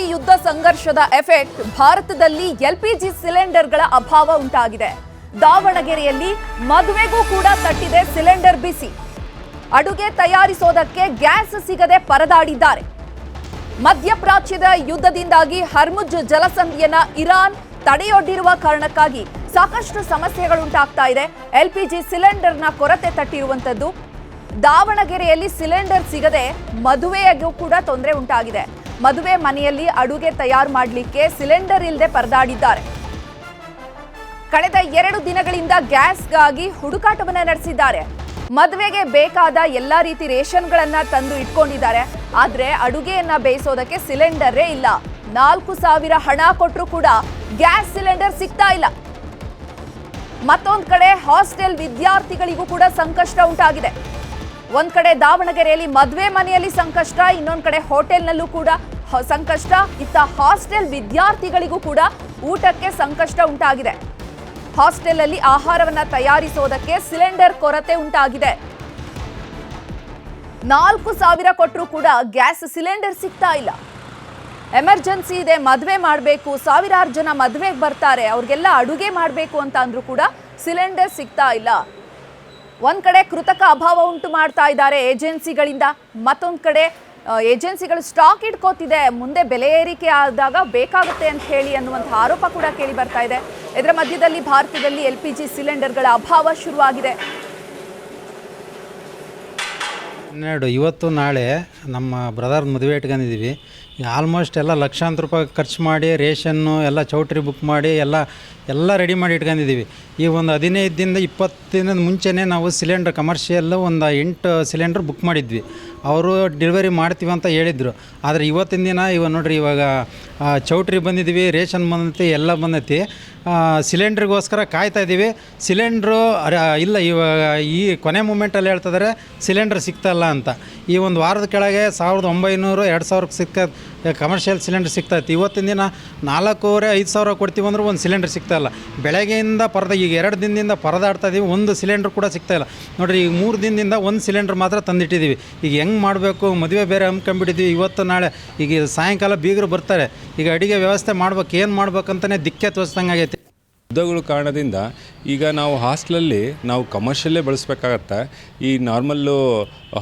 Israel ಯುದ್ಧ ಸಂಘರ್ಷದ effect ಭಾರತದಲ್ಲಿ ಎಲ್ಪಿಜಿ ಸಿಲಿಂಡರ್ಗಳ ಅಭಾವ ಉಂಟಾಗಿದೆ. ದಾವಣಗೆರೆಯಲ್ಲಿ ಮದುವೆಗೂ ಕೂಡ ತಟ್ಟಿದೆ ಸಿಲಿಂಡರ್ ಬಿಸಿ. ಅಡುಗೆ ತಯಾರಿಸೋದಕ್ಕೆ ಗ್ಯಾಸ್ ಸಿಗದೆ ಪರದಾಡಿದ್ದಾರೆ. ಮಧ್ಯಪ್ರಾಚ್ಯದ ಯುದ್ಧದಿಂದಾಗಿ ಹರ್ಮುಜ್ ಜಲಸಂಧಿಯನ್ನ ಇರಾನ್ ತಡೆಯೊಡ್ಡಿರುವ ಕಾರಣಕ್ಕಾಗಿ ಸಾಕಷ್ಟು ಸಮಸ್ಯೆಗಳುಂಟಾಗ್ತಾ ಇದೆ. ಎಲ್ಪಿಜಿ ಸಿಲಿಂಡರ್ನ ಕೊರತೆ ತಟ್ಟಿರುವಂತದ್ದು. ದಾವಣಗೆರೆಯಲ್ಲಿ ಸಿಲಿಂಡರ್ ಸಿಗದೆ ಮದುವೆಗೂ ಕೂಡ ತೊಂದರೆ ಉಂಟಾಗಿದೆ. ಮದುವೆ ಮನೆಯಲ್ಲಿ ಅಡುಗೆ ತಯಾರು ಮಾಡಲಿಕ್ಕೆ ಸಿಲಿಂಡರ್ ಇಲ್ಲದೆ ಪರದಾಡಿದ್ದಾರೆ. ಕಳೆದ 2 ದಿನಗಳಿಂದ ಗ್ಯಾಸ್ಗಾಗಿ ಹುಡುಕಾಟವನ್ನ ನಡೆಸಿದ್ದಾರೆ. ಮದುವೆಗೆ ಬೇಕಾದ ಎಲ್ಲಾ ರೀತಿ ರೇಷನ್ಗಳನ್ನ ತಂದು ಇಟ್ಕೊಂಡಿದ್ದಾರೆ. ಆದ್ರೆ ಅಡುಗೆಯನ್ನ ಬೇಯಿಸೋದಕ್ಕೆ ಸಿಲಿಂಡರೇ ಇಲ್ಲ. 4,000 ಹಣ ಕೊಟ್ಟರು ಕೂಡ ಗ್ಯಾಸ್ ಸಿಲಿಂಡರ್ ಸಿಗ್ತಾ ಇಲ್ಲ. ಮತ್ತೊಂದು ಕಡೆ ಹಾಸ್ಟೆಲ್ ವಿದ್ಯಾರ್ಥಿಗಳಿಗೂ ಕೂಡ ಸಂಕಷ್ಟ ಉಂಟಾಗಿದೆ. ಒಂದ್ ಕಡೆ ದಾವಣಗೆರೆಯಲ್ಲಿ ಮದುವೆ ಮನೆಯಲ್ಲಿ ಸಂಕಷ್ಟ, ಇನ್ನೊಂದ್ ಕಡೆ ಹೋಟೆಲ್ನಲ್ಲೂ ಕೂಡ ಸಂಕಷ್ಟ. ಇತ್ತ ಹಾಸ್ಟೆಲ್ ವಿದ್ಯಾರ್ಥಿಗಳಿಗೂ ಕೂಡ ಊಟಕ್ಕೆ ಸಂಕಷ್ಟ ಉಂಟಾಗಿದೆ. ಹಾಸ್ಟೆಲ್ ಅಲ್ಲಿ ಆಹಾರವನ್ನ ತಯಾರಿಸೋದಕ್ಕೆ ಸಿಲಿಂಡರ್ ಕೊರತೆ ಉಂಟಾಗಿದೆ. 4,000 ಕೊಟ್ಟರು ಕೂಡ ಗ್ಯಾಸ್ ಸಿಲಿಂಡರ್ ಸಿಗ್ತಾ ಇಲ್ಲ. ಎಮರ್ಜೆನ್ಸಿ ಇದೆ, ಮದುವೆ ಮಾಡಬೇಕು, ಸಾವಿರಾರು ಜನ ಮದುವೆಗೆ ಬರ್ತಾರೆ, ಅವ್ರಿಗೆಲ್ಲ ಅಡುಗೆ ಮಾಡಬೇಕು ಅಂತ ಅಂದ್ರೂ ಕೂಡ ಸಿಲಿಂಡರ್ ಸಿಗ್ತಾ ಇಲ್ಲ. ಒಂದ್ ಕಡೆ ಕೃತಕ ಅಭಾವ ಉಂಟು ಮಾಡ್ತಾ ಇದ್ದಾರೆ ಏಜೆನ್ಸಿಗಳಿಂದ. ಮತ್ತೊಂದು ಕಡೆ ಏಜೆನ್ಸಿಗಳು ಸ್ಟಾಕ್ ಇಟ್ಕೋತಿದೆ, ಮುಂದೆ ಬೆಲೆ ಏರಿಕೆ ಆದಾಗ ಬೇಕಾಗುತ್ತೆ ಅಂತ ಹೇಳಿ ಅನ್ನುವಂಥ ಆರೋಪ ಕೂಡ ಕೇಳಿ ಬರ್ತಾ ಇದೆ. ಇದರ ಮಧ್ಯದಲ್ಲಿ ಭಾರತದಲ್ಲಿ LPG ಸಿಲಿಂಡರ್ಗಳ ಅಭಾವ ಶುರುವಾಗಿದೆ. ಇವತ್ತು ನಾಳೆ ನಮ್ಮ ಬ್ರದರ್ ಮದುವೆ ಇಟ್ಕೊಂಡಿದ್ದೀವಿ. ಆಲ್ಮೋಸ್ಟ್ ಎಲ್ಲ ಲಕ್ಷಾಂತರ ರೂಪಾಯಿ ಖರ್ಚು ಮಾಡಿ ರೇಷನ್ನು ಎಲ್ಲ ಚೌಟ್ರಿ ಬುಕ್ ಮಾಡಿ ಎಲ್ಲ ರೆಡಿ ಮಾಡಿ ಇಟ್ಕೊಂಡಿದ್ದೀವಿ. ಈ ಒಂದು 15 ದಿನದ 20 ದಿನದ ಮುಂಚೆನೇ ನಾವು ಸಿಲಿಂಡರ್ ಕಮರ್ಷಿಯಲ್ಲು ಒಂದು 8 ಸಿಲಿಂಡರ್ ಬುಕ್ ಮಾಡಿದ್ವಿ. ಅವರು ಡೆಲಿವರಿ ಮಾಡ್ತೀವಿ ಅಂತ ಹೇಳಿದರು. ಆದರೆ ಇವತ್ತಿನ ದಿನ ನೋಡ್ರಿ, ಇವಾಗ ಚೌಟ್ರಿ ಬಂದಿದ್ದೀವಿ, ರೇಷನ್ ಬಂದೈತಿ, ಎಲ್ಲ ಬಂದೈತಿ. ಸಿಲಿಂಡ್ರಿಗೋಸ್ಕರ ಕಾಯ್ತಾ ಇದ್ದೀವಿ. ಸಿಲಿಂಡ್ರು ಇಲ್ಲ, ಇವಾಗ ಈ ಕೊನೆ ಮೂಮೆಂಟಲ್ಲಿ ಹೇಳ್ತಿದ್ದಾರೆ ಸಿಲಿಂಡರ್ ಸಿಗ್ತಾಯಿಲ್ಲ ಅಂತ. ಈ ಒಂದು ವಾರದ ಕೆಳಗೆ 1,900 2,000 ಕಮರ್ಷಿಯಲ್ ಸಿಲಿಂಡರ್ ಸಿಗ್ತಾಯಿತ್ತು. ಇವತ್ತಿನ ದಿನ 4,500 ಕೊಡ್ತೀವಿ ಅಂದ್ರೆ ಒಂದು ಸಿಲಿಂಡರ್ ಸಿಗ್ತಾಯಿಲ್ಲ. ಬೆಳಗ್ಗೆಯಿಂದ ಈಗ 2 ದಿನದಿಂದ ಪರದಾಡ್ತಾ ಇದ್ದೀವಿ, ಒಂದು ಸಿಲಿಂಡರ್ ಕೂಡ ಸಿಗ್ತಾಯಿಲ್ಲ. ನೋಡಿರಿ, ಈಗ 3 ದಿನದಿಂದ ಒಂದು ಸಿಲಿಂಡರ್ ಮಾತ್ರ ತಂದಿಟ್ಟಿದ್ದೀವಿ. ಈಗ ಹೆಂಗೆ ಮಾಡಬೇಕು? ಮದುವೆ ಬೇರೆ ಹಮ್ಮಿಕೊಂಡ್ಬಿಟ್ಟಿದ್ದೀವಿ. ಇವತ್ತು ನಾಳೆ ಈಗ ಸಾಯಂಕಾಲ ಬೀಗರು ಬರ್ತಾರೆ. ಈಗ ಅಡುಗೆ ವ್ಯವಸ್ಥೆ ಮಾಡ್ಬೇಕು, ಏನು ಮಾಡ್ಬೇಕಂತಲೇ ದಿಕ್ಕೆ ತೋರಿಸ್ದಂಗೆ ಆಗೈತೆ. ಯುದ್ಧಗಳ ಕಾರಣದಿಂದ ಈಗ ನಾವು ಹಾಸ್ಟೆಲಲ್ಲಿ ನಾವು ಕಮರ್ಷಿಯಲ್ಲೇ ಬಳಸಬೇಕಾಗತ್ತೆ. ಈ ನಾರ್ಮಲ್ಲು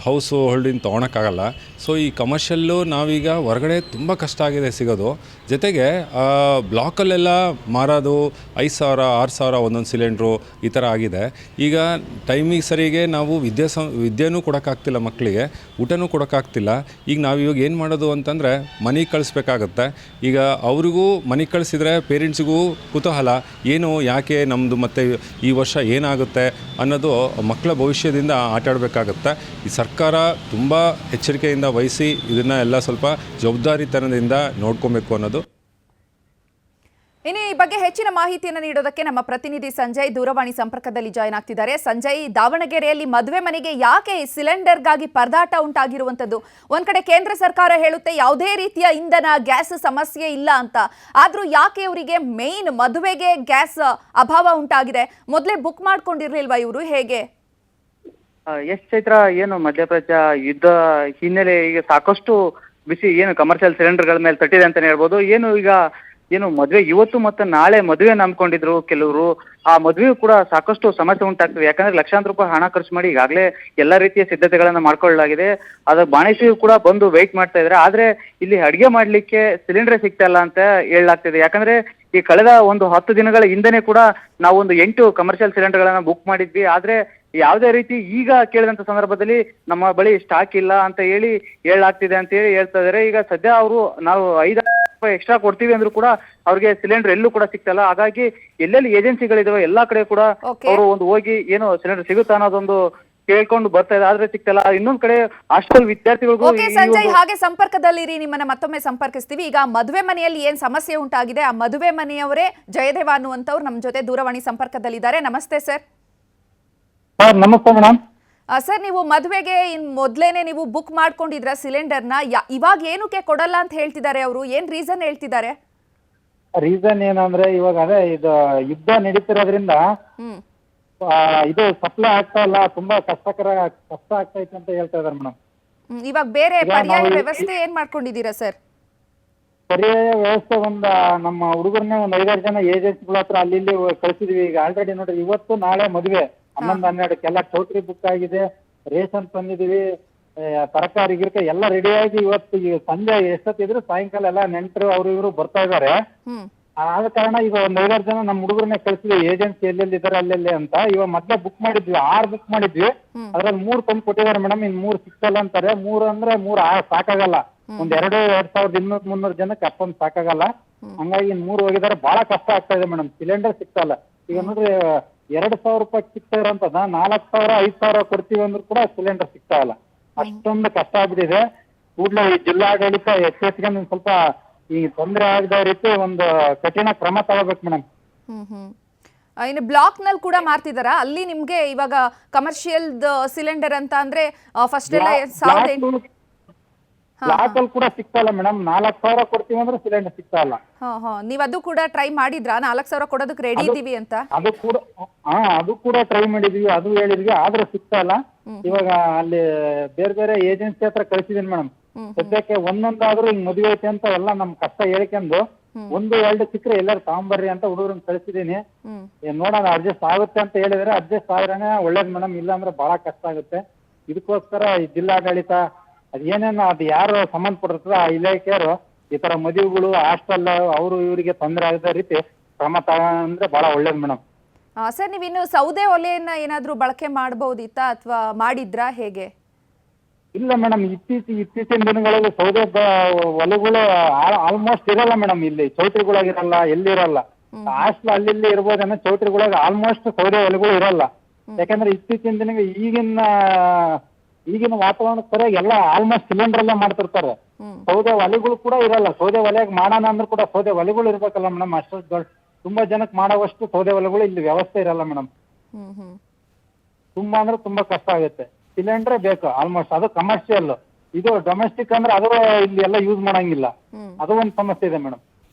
ಹೌಸು ಹೋಲ್ಡಿಂಗ್ ತೊಗೊಳಕ್ಕಾಗಲ್ಲ. ಸೊ ಈ ಕಮರ್ಷಿಯಲ್ಲು ನಾವೀಗ ಹೊರಗಡೆ ತುಂಬ ಕಷ್ಟ ಆಗಿದೆ ಸಿಗೋದು. ಜೊತೆಗೆ ಬ್ಲಾಕಲ್ಲೆಲ್ಲ ಮಾರೋದು 5,000 6,000 ಒಂದೊಂದು ಸಿಲಿಂಡ್ರು ಈ ಥರ ಆಗಿದೆ. ಈಗ ಟೈಮಿಗೆ ಸರಿಗೆ ನಾವು ವಿದ್ಯೆನೂ ಕೊಡೋಕ್ಕಾಗ್ತಿಲ್ಲ, ಮಕ್ಕಳಿಗೆ ಊಟನೂ ಕೊಡೋಕ್ಕಾಗ್ತಿಲ್ಲ. ಈಗ ನಾವು ಇವಾಗ ಏನು ಮಾಡೋದು ಅಂತಂದರೆ ಮನೆಗೆ ಕಳಿಸ್ಬೇಕಾಗತ್ತೆ. ಈಗ ಅವ್ರಿಗೂ ಮನೆಗೆ ಕಳಿಸಿದ್ರೆ ಪೇರೆಂಟ್ಸಿಗೂ ಕುತೂಹಲ, ಏನು ಯಾಕೆ ನಮ್ಮದು ಮತ್ತು ಈ ವರ್ಷ ಏನಾಗುತ್ತೆ ಅನ್ನೋದು ಮಕ್ಕಳ ಭವಿಷ್ಯದಿಂದ ಆಟಾಡಬೇಕಾಗತ್ತೆ. ಈ ಸರ್ಕಾರ ತುಂಬ ಎಚ್ಚರಿಕೆಯಿಂದ ವಹಿಸಿ ಇದನ್ನು ಎಲ್ಲ ಸ್ವಲ್ಪ ಜವಾಬ್ದಾರಿತನದಿಂದ ನೋಡ್ಕೊಬೇಕು ಅನ್ನೋದು. ಇನ್ನು ಈ ಬಗ್ಗೆ ಹೆಚ್ಚಿನ ಮಾಹಿತಿಯನ್ನು ನೀಡೋದಕ್ಕೆ ನಮ್ಮ ಪ್ರತಿನಿಧಿ ಸಂಜಯ್ ದೂರವಾಣಿ ಸಂಪರ್ಕದಲ್ಲಿ ಜಾಯ್ನ್ ಆಗ್ತಿದ್ದಾರೆ. ಸಂಜಯ್, ದಾವಣಗೆರೆಯಲ್ಲಿ ಮದುವೆ ಮನೆಗೆ ಯಾಕೆ ಸಿಲಿಂಡರ್ಗಾಗಿ ಪರದಾಟ ಉಂಟಾಗಿರುವಂತದ್ದು? ಒಂದ್ ಕಡೆ ಕೇಂದ್ರ ಸರ್ಕಾರ ಹೇಳುತ್ತೆ ಯಾವುದೇ ರೀತಿಯ ಇಂಧನ ಗ್ಯಾಸ್ ಸಮಸ್ಯೆ ಇಲ್ಲ ಅಂತ, ಆದ್ರೂ ಯಾಕೆ ಇವರಿಗೆ ಮೇನ್ ಮದುವೆಗೆ ಗ್ಯಾಸ್ ಅಭಾವ ಉಂಟಾಗಿದೆ? ಮೊದಲೇ ಬುಕ್ ಮಾಡ್ಕೊಂಡಿರ್ಲಿಲ್ವಾ ಇವರು? ಹೇಗೆ? ಚೈತ್ರ, ಏನು ಮಧ್ಯಪ್ರಾಚ್ಯ ಯುದ್ಧ ಹಿನ್ನೆಲೆ ಈಗ ಸಾಕಷ್ಟು ಬಿಸಿ ಏನು ಕಮರ್ಷಿಯಲ್ ಸಿಲಿಂಡರ್ಗಳ ಮೇಲೆ ತಟ್ಟಿದೆ ಅಂತಾನೆ ಹೇಳ್ಬೋದು. ಏನು ಮದುವೆ ಇವತ್ತು ಮತ್ತು ನಾಳೆ ಮದುವೆ ನಂಬ್ಕೊಂಡಿದ್ರು ಕೆಲವರು. ಆ ಮದುವೆಯೂ ಕೂಡ ಸಾಕಷ್ಟು ಸಮಸ್ಯೆ ಉಂಟಾಗ್ತದೆ. ಯಾಕಂದ್ರೆ ಲಕ್ಷಾಂತರ ರೂಪಾಯಿ ಹಣ ಖರ್ಚು ಮಾಡಿ ಈಗಾಗಲೇ ಎಲ್ಲ ರೀತಿಯ ಸಿದ್ಧತೆಗಳನ್ನ ಮಾಡ್ಕೊಳ್ಳಲಾಗಿದೆ. ಅದ ಬಾಣಸಿಗೂ ಕೂಡ ಬಂದು ವೆಯ್ಟ್ ಮಾಡ್ತಾ ಇದ್ದಾರೆ. ಆದ್ರೆ ಇಲ್ಲಿ ಅಡಿಗೆ ಮಾಡ್ಲಿಕ್ಕೆ ಸಿಲಿಂಡರ್ ಸಿಗ್ತಾ ಇಲ್ಲ ಅಂತ ಹೇಳಲಾಗ್ತಿದೆ. ಯಾಕಂದ್ರೆ ಈ ಕಳೆದ ಒಂದು 10 ದಿನಗಳ ಹಿಂದೆನೆ ಕೂಡ ನಾವು ಒಂದು 8 ಕಮರ್ಷಿಯಲ್ ಸಿಲಿಂಡರ್ಗಳನ್ನ ಬುಕ್ ಮಾಡಿದ್ವಿ. ಆದ್ರೆ ಯಾವುದೇ ರೀತಿ ಈಗ ಕೇಳಿದಂತ ಸಂದರ್ಭದಲ್ಲಿ ನಮ್ಮ ಬಳಿ ಸ್ಟಾಕ್ ಇಲ್ಲ ಅಂತ ಹೇಳಲಾಗ್ತಿದೆ ಅಂತ ಹೇಳ್ತಾ ಇದಾರೆ. ಈಗ ಸದ್ಯ ಅವರು ನಾವು 5,000 ರೂಪಾಯಿ ಎಕ್ಸ್ಟ್ರಾ ಕೊಡ್ತೀವಿ ಅಂದ್ರೂ ಕೂಡ ಅವ್ರಿಗೆ ಸಿಲಿಂಡರ್ ಎಲ್ಲೂ ಕೂಡ ಸಿಗ್ತಲ್ಲ. ಹಾಗಾಗಿ ಎಲ್ಲೆಲ್ಲಿ ಏಜೆನ್ಸಿಗಳಿದಾವೆ ಎಲ್ಲಾ ಕಡೆ ಕೂಡ ಅವರು ಒಂದು ಹೋಗಿ ಏನು ಸಿಲಿಂಡರ್ ಸಿಗುತ್ತಾ ಅನ್ನೋದೊಂದು ಕೇಳ್ಕೊಂಡು ಬರ್ತಾ ಇದೆ, ಆದ್ರೆ ಸಿಗ್ತಲ್ಲ. ಇನ್ನೊಂದ್ ಕಡೆ ಹಾಸ್ಟೆಲ್ ವಿದ್ಯಾರ್ಥಿಗಳಿಗೂ. ಸಂಜಯ್, ಹಾಗೆ ಸಂಪರ್ಕದಲ್ಲಿರಿ, ನಿಮ್ಮನ್ನ ಮತ್ತೊಮ್ಮೆ ಸಂಪರ್ಕಿಸ್ತೀವಿ. ಈಗ ಮದುವೆ ಮನೆಯಲ್ಲಿ ಏನ್ ಸಮಸ್ಯೆ ಉಂಟಾಗಿದೆ, ಆ ಮದುವೆ ಮನೆಯವರೇ ಜಯದೇವ ಅನ್ನುವಂಥವ್ರು ನಮ್ಮ ಜೊತೆ ದೂರವಾಣಿ ಸಂಪರ್ಕದಲ್ಲಿದ್ದಾರೆ. ನಮಸ್ತೆ ಸರ್. ನಮಸ್ತೆ ಮೇಡಮ್. ಸರ್, ನೀವು ಮದುವೆಗೆ ಮೊದಲೇನೆ ನೀವು ಬುಕ್ ಮಾಡ್ಕೊಂಡಿದ್ರ ಸಿಲಿಂಡರ್ನ? ಇವಾಗ ಏನಕ್ಕೆ ಕೊಡಲ್ಲ ಅಂತ ಹೇಳ್ತಿದ್ದಾರೆ ಅವರು? ಏನ್ ರೀಸನ್ ಹೇಳ್ತಿದ್ದಾರೆ? ರೀಸನ್ ಏನಂದ್ರೆ ಇವಾಗ ಅದೇ ಇದು ಯುದ್ಧ ನಡೀತಿರೋದ್ರಿಂದ ಇದು ಸಪ್ಲೈ ಆಗ್ತಾ ಇಲ್ಲ, ತುಂಬಾ ಕಷ್ಟ ಆಗ್ತೈತೆ ಅಂತ ಹೇಳ್ತಾ ಇದಾರೆ ಮೇಡಮ್. ಇವಾಗ ಬೇರೆ ಪರ್ಯಾಯ ವ್ಯವಸ್ಥೆ ಏನ್ ಮಾಡ್ಕೊಂಡಿದ್ದೀರಾ ಸರ್? ಪರ್ಯಾಯ ವ್ಯವಸ್ಥೆ ನಮ್ಮ ಹುಡುಗರನ್ನೇ ಒಂದು 5-6 ಜನ ಏಜೆನ್ಸಿಗಳ ಹತ್ರ ಅಲ್ಲಿ ಇಲ್ಲಿ ಕಳಿಸಿದ್ವಿ. ಈಗ ಆಲ್ರೆಡಿ ನೋಡ್ರಿ ಇವತ್ತು ನಾಳೆ ಮದುವೆ 11-12 ಚೌಟ್ರಿ ಬುಕ್ ಆಗಿದೆ, ರೇಷನ್ ತಂದಿದೀವಿ, ತರಕಾರಿ ಗಿರಕ ಎಲ್ಲ ರೆಡಿಯಾಗಿ ಇವತ್ತು ಈಗ ಸಂಜೆ ಎಷ್ಟೊತ್ತಿದ್ರು ಸಾಯಂಕಾಲ ಎಲ್ಲ ನೆಂಟರು ಅವರು ಇವರು ಬರ್ತಾ ಇದಾರೆ. ಆದ ಕಾರಣ ಈಗ ಒಂದು 5-6 ಜನ ನಮ್ಮ ಹುಡುಗರನ್ನೇ ಕಳಿಸಿದ್ವಿ ಏಜೆನ್ಸಿ ಎಲ್ಲೆಲ್ಲಿ ಇದಾರೆ ಅಲ್ಲೆಲ್ಲಿ ಅಂತ. ಇವಾಗ ಮೊದ್ಲೇ ಬುಕ್ ಮಾಡಿದ್ವಿ, 6 ಬುಕ್ ಮಾಡಿದ್ವಿ, ಅದ್ರಲ್ಲಿ 3 ತಂದು ಕೊಟ್ಟಿದ್ದಾರೆ ಮೇಡಮ್. ಇನ್ 3 ಸಿಕ್ಕಲ್ಲ ಅಂತಾರೆ. 3 ಅಂದ್ರೆ 3 ಸಾಕಾಗಲ್ಲ. ಒಂದ್ 2,200-300 ಜನಕ್ಕೆ ಅಷ್ಟೊಂದು ಸಾಕಾಗಲ್ಲ. ಹಂಗಾಗಿ 3 ಹೋಗಿದ್ದಾರೆ. ಬಹಳ ಕಷ್ಟ ಆಗ್ತಾ ಇದೆ ಮೇಡಮ್. ಸಿಲಿಂಡರ್ ಸಿಗ್ತಲ್ಲ. ಈಗ ನೋಡ್ರಿ 2,000 ರೂಪಾಯಿ ಸಿಗ್ತಾ ಇರೋಂಥದ್ದು 4,000-5,000 ಕೊಡ್ತೀವಿ ಅಂದ್ರೂ ಕೂಡ ಸಿಲಿಂಡರ್ ಸಿಗ್ತಾ ಇಲ್ಲ. ಅಷ್ಟೊಂದು ಕಷ್ಟ ಆಗ್ಬಿಟ್ಟಿದೆ. ಕೂಡಲೇ ಈ ಜಿಲ್ಲಾಡಳಿತ ಎಚ್ಚೆತ್ಕೊಂಡು ಸ್ವಲ್ಪ ಈ ತೊಂದರೆ ಆಗದ ರೀತಿ ಒಂದು ಕಠಿಣ ಕ್ರಮ ತಗೋಬೇಕು ಮೇಡಮ್. ಇನ್ನು ಬ್ಲಾಕ್ ನಲ್ಲಿ ಕೂಡ ಮಾರ್ತಿದಾರ ಅಲ್ಲಿ ನಿಮ್ಗೆ ಇವಾಗ ಕಮರ್ಷಿಯಲ್ ಸಿಲಿಂಡರ್ ಅಂತ ಅಂದ್ರೆ ಫಸ್ಟ್ ಎಲ್ಲ 1,800 ಬ್ಲಾಕ್ ಅಲ್ಲಿ ಕೂಡ ಸಿಗ್ತಾ ಇಲ್ಲ ಮೇಡಮ್. 4,000 ಕೊಡ್ತೀವಿ ಅಂದ್ರೆ ಸಿಲಿಂಡರ್ ಸಿಗ್ತಾ ಇಲ್ಲ. ನೀವ್ ಅದು ಕೂಡ ಟ್ರೈ ಮಾಡಿದ್ರಾ 4,000 ಕೊಡೋದಕ್ಕೆ ರೆಡಿ ಇದೀವಿ ಅಂತ? ಅದು ಕೂಡ ಟ್ರೈ ಮಾಡಿದ್ವಿ, ಅದು ಹೇಳಿದ್ವಿ, ಆದ್ರೆ ಸಿಗ್ತಾ ಇಲ್ಲ. ಇವಾಗ ಅಲ್ಲಿ ಬೇರೆ ಬೇರೆ ಏಜೆನ್ಸಿ ಹತ್ರ ಕಳಿಸಿದೀನಿ ಮೇಡಮ್. ಸದ್ಯಕ್ಕೆ ಒಂದೊಂದಾದ್ರೂ ಹಿಂಗ್ ಮದುವೆ ಐತೆ ಅಂತ ಎಲ್ಲ ನಮ್ ಕಷ್ಟ ಹೇಳ್ಕೊಂಡು 1-2 ಸಿಕ್ಕರೆ ಎಲ್ಲರೂ ತಗೊಂಬರ್ರಿ ಅಂತ ಹುಡುಗರನ್ನ ಕಳಿಸಿದೀನಿ. ನೋಡೋಣ ಅಡ್ಜಸ್ಟ್ ಆಗುತ್ತೆ ಅಂತ ಹೇಳಿದ್ರೆ ಅಡ್ಜಸ್ಟ್ ಆದ್ರೇನೆ ಒಳ್ಳೇದ್ ಮೇಡಮ್. ಇಲ್ಲ ಅಂದ್ರೆ ಬಹಳ ಕಷ್ಟ ಆಗುತ್ತೆ. ಇದಕ್ಕೋಸ್ಕರ ಈ ಜಿಲ್ಲಾಡಳಿತ ಅದೇನೇನು ಅದು ಯಾರು ಸಂಬಂಧಪಟ್ಟಿರ್ತದ ಆ ಇಲಾಖೆಯವರು ಈ ತರ ಮದುವೆಗಳು ಹಾಸ್ಟೆಲ್ ಅವರು ಇವರಿಗೆ ತೊಂದರೆ ಆಗದ ರೀತಿ ಕ್ರಮ ತಗೊಂಡ್ರೆ ಬಹಳ ಒಳ್ಳೇದು ಮೇಡಮ್. ಸರ್ ನೀವಿನ್ನು ಸೌದೆ ಒಲೆಯನ್ನ ಏನಾದ್ರೂ ಬಳಕೆ ಮಾಡಬಹುದಿತ್ತಾ ಅಥವಾ ಮಾಡಿದ್ರಾ ಹೇಗೆ? ಇಲ್ಲ ಮೇಡಮ್, ಇತ್ತೀಚಿನ ದಿನಗಳಲ್ಲಿ ಸೌದೆ ಒಲೆಗಳು ಆಲ್ಮೋಸ್ಟ್ ಇರಲ್ಲ ಮೇಡಮ್. ಇಲ್ಲಿ ಚೌಟ್ರಿಗಳಾಗಿರಲ್ಲ, ಎಲ್ಲಿರಲ್ಲ. ಹಾಸ್ಟೆಲ್ ಅಲ್ಲಿ ಇರ್ಬೋದೇನೋ, ಚೌಟ್ರಿಗಳಾಗ ಆಲ್ಮೋಸ್ಟ್ ಸೌದೆ ಒಲೆಗಳು ಇರಲ್ಲ. ಯಾಕಂದ್ರೆ ಇತ್ತೀಚಿನ ದಿನ ಈಗಿನ ವಾತಾವರಣ ಸರಿಯಾಗಿ ಎಲ್ಲ ಆಲ್ಮೋಸ್ಟ್ ಸಿಲಿಂಡರ್ ಅಲ್ಲೇ ಮಾಡ್ತಿರ್ತಾರೆ. ಸೌದೆ ಒಲೆಗಳು ಕೂಡ ಇರಲ್ಲ. ಸೌದೆ ಒಲೆಗೆ ಮಾಡೋಣ ಅಂದ್ರೂ ಕೂಡ ಸೌದೆ ಒಲೆಗಳು ಇರ್ಬೇಕಲ್ಲ ಮೇಡಮ್. ಅಷ್ಟು ತುಂಬಾ ಜನಕ್ಕೆ ಮಾಡೋವಷ್ಟು ಸೌದೆ ಒಲೆಗಳು ಇಲ್ಲಿ ವ್ಯವಸ್ಥೆ ಇರಲ್ಲ ಮೇಡಮ್. ತುಂಬಾ ಅಂದ್ರೆ ತುಂಬಾ ಕಷ್ಟ ಆಗುತ್ತೆ. ಸಿಲಿಂಡರ್ ಬೇಕು ಆಲ್ಮೋಸ್ಟ್. ಅದು ಕಮರ್ಷಿಯಲ್. ಇದು ಡೊಮೆಸ್ಟಿಕ್ ಅಂದ್ರೆ ಅದು ಇಲ್ಲಿ ಎಲ್ಲ ಯೂಸ್ ಮಾಡಂಗಿಲ್ಲ. ಅದು ಒಂದು ಸಮಸ್ಯೆ ಇದೆ ಮೇಡಮ್.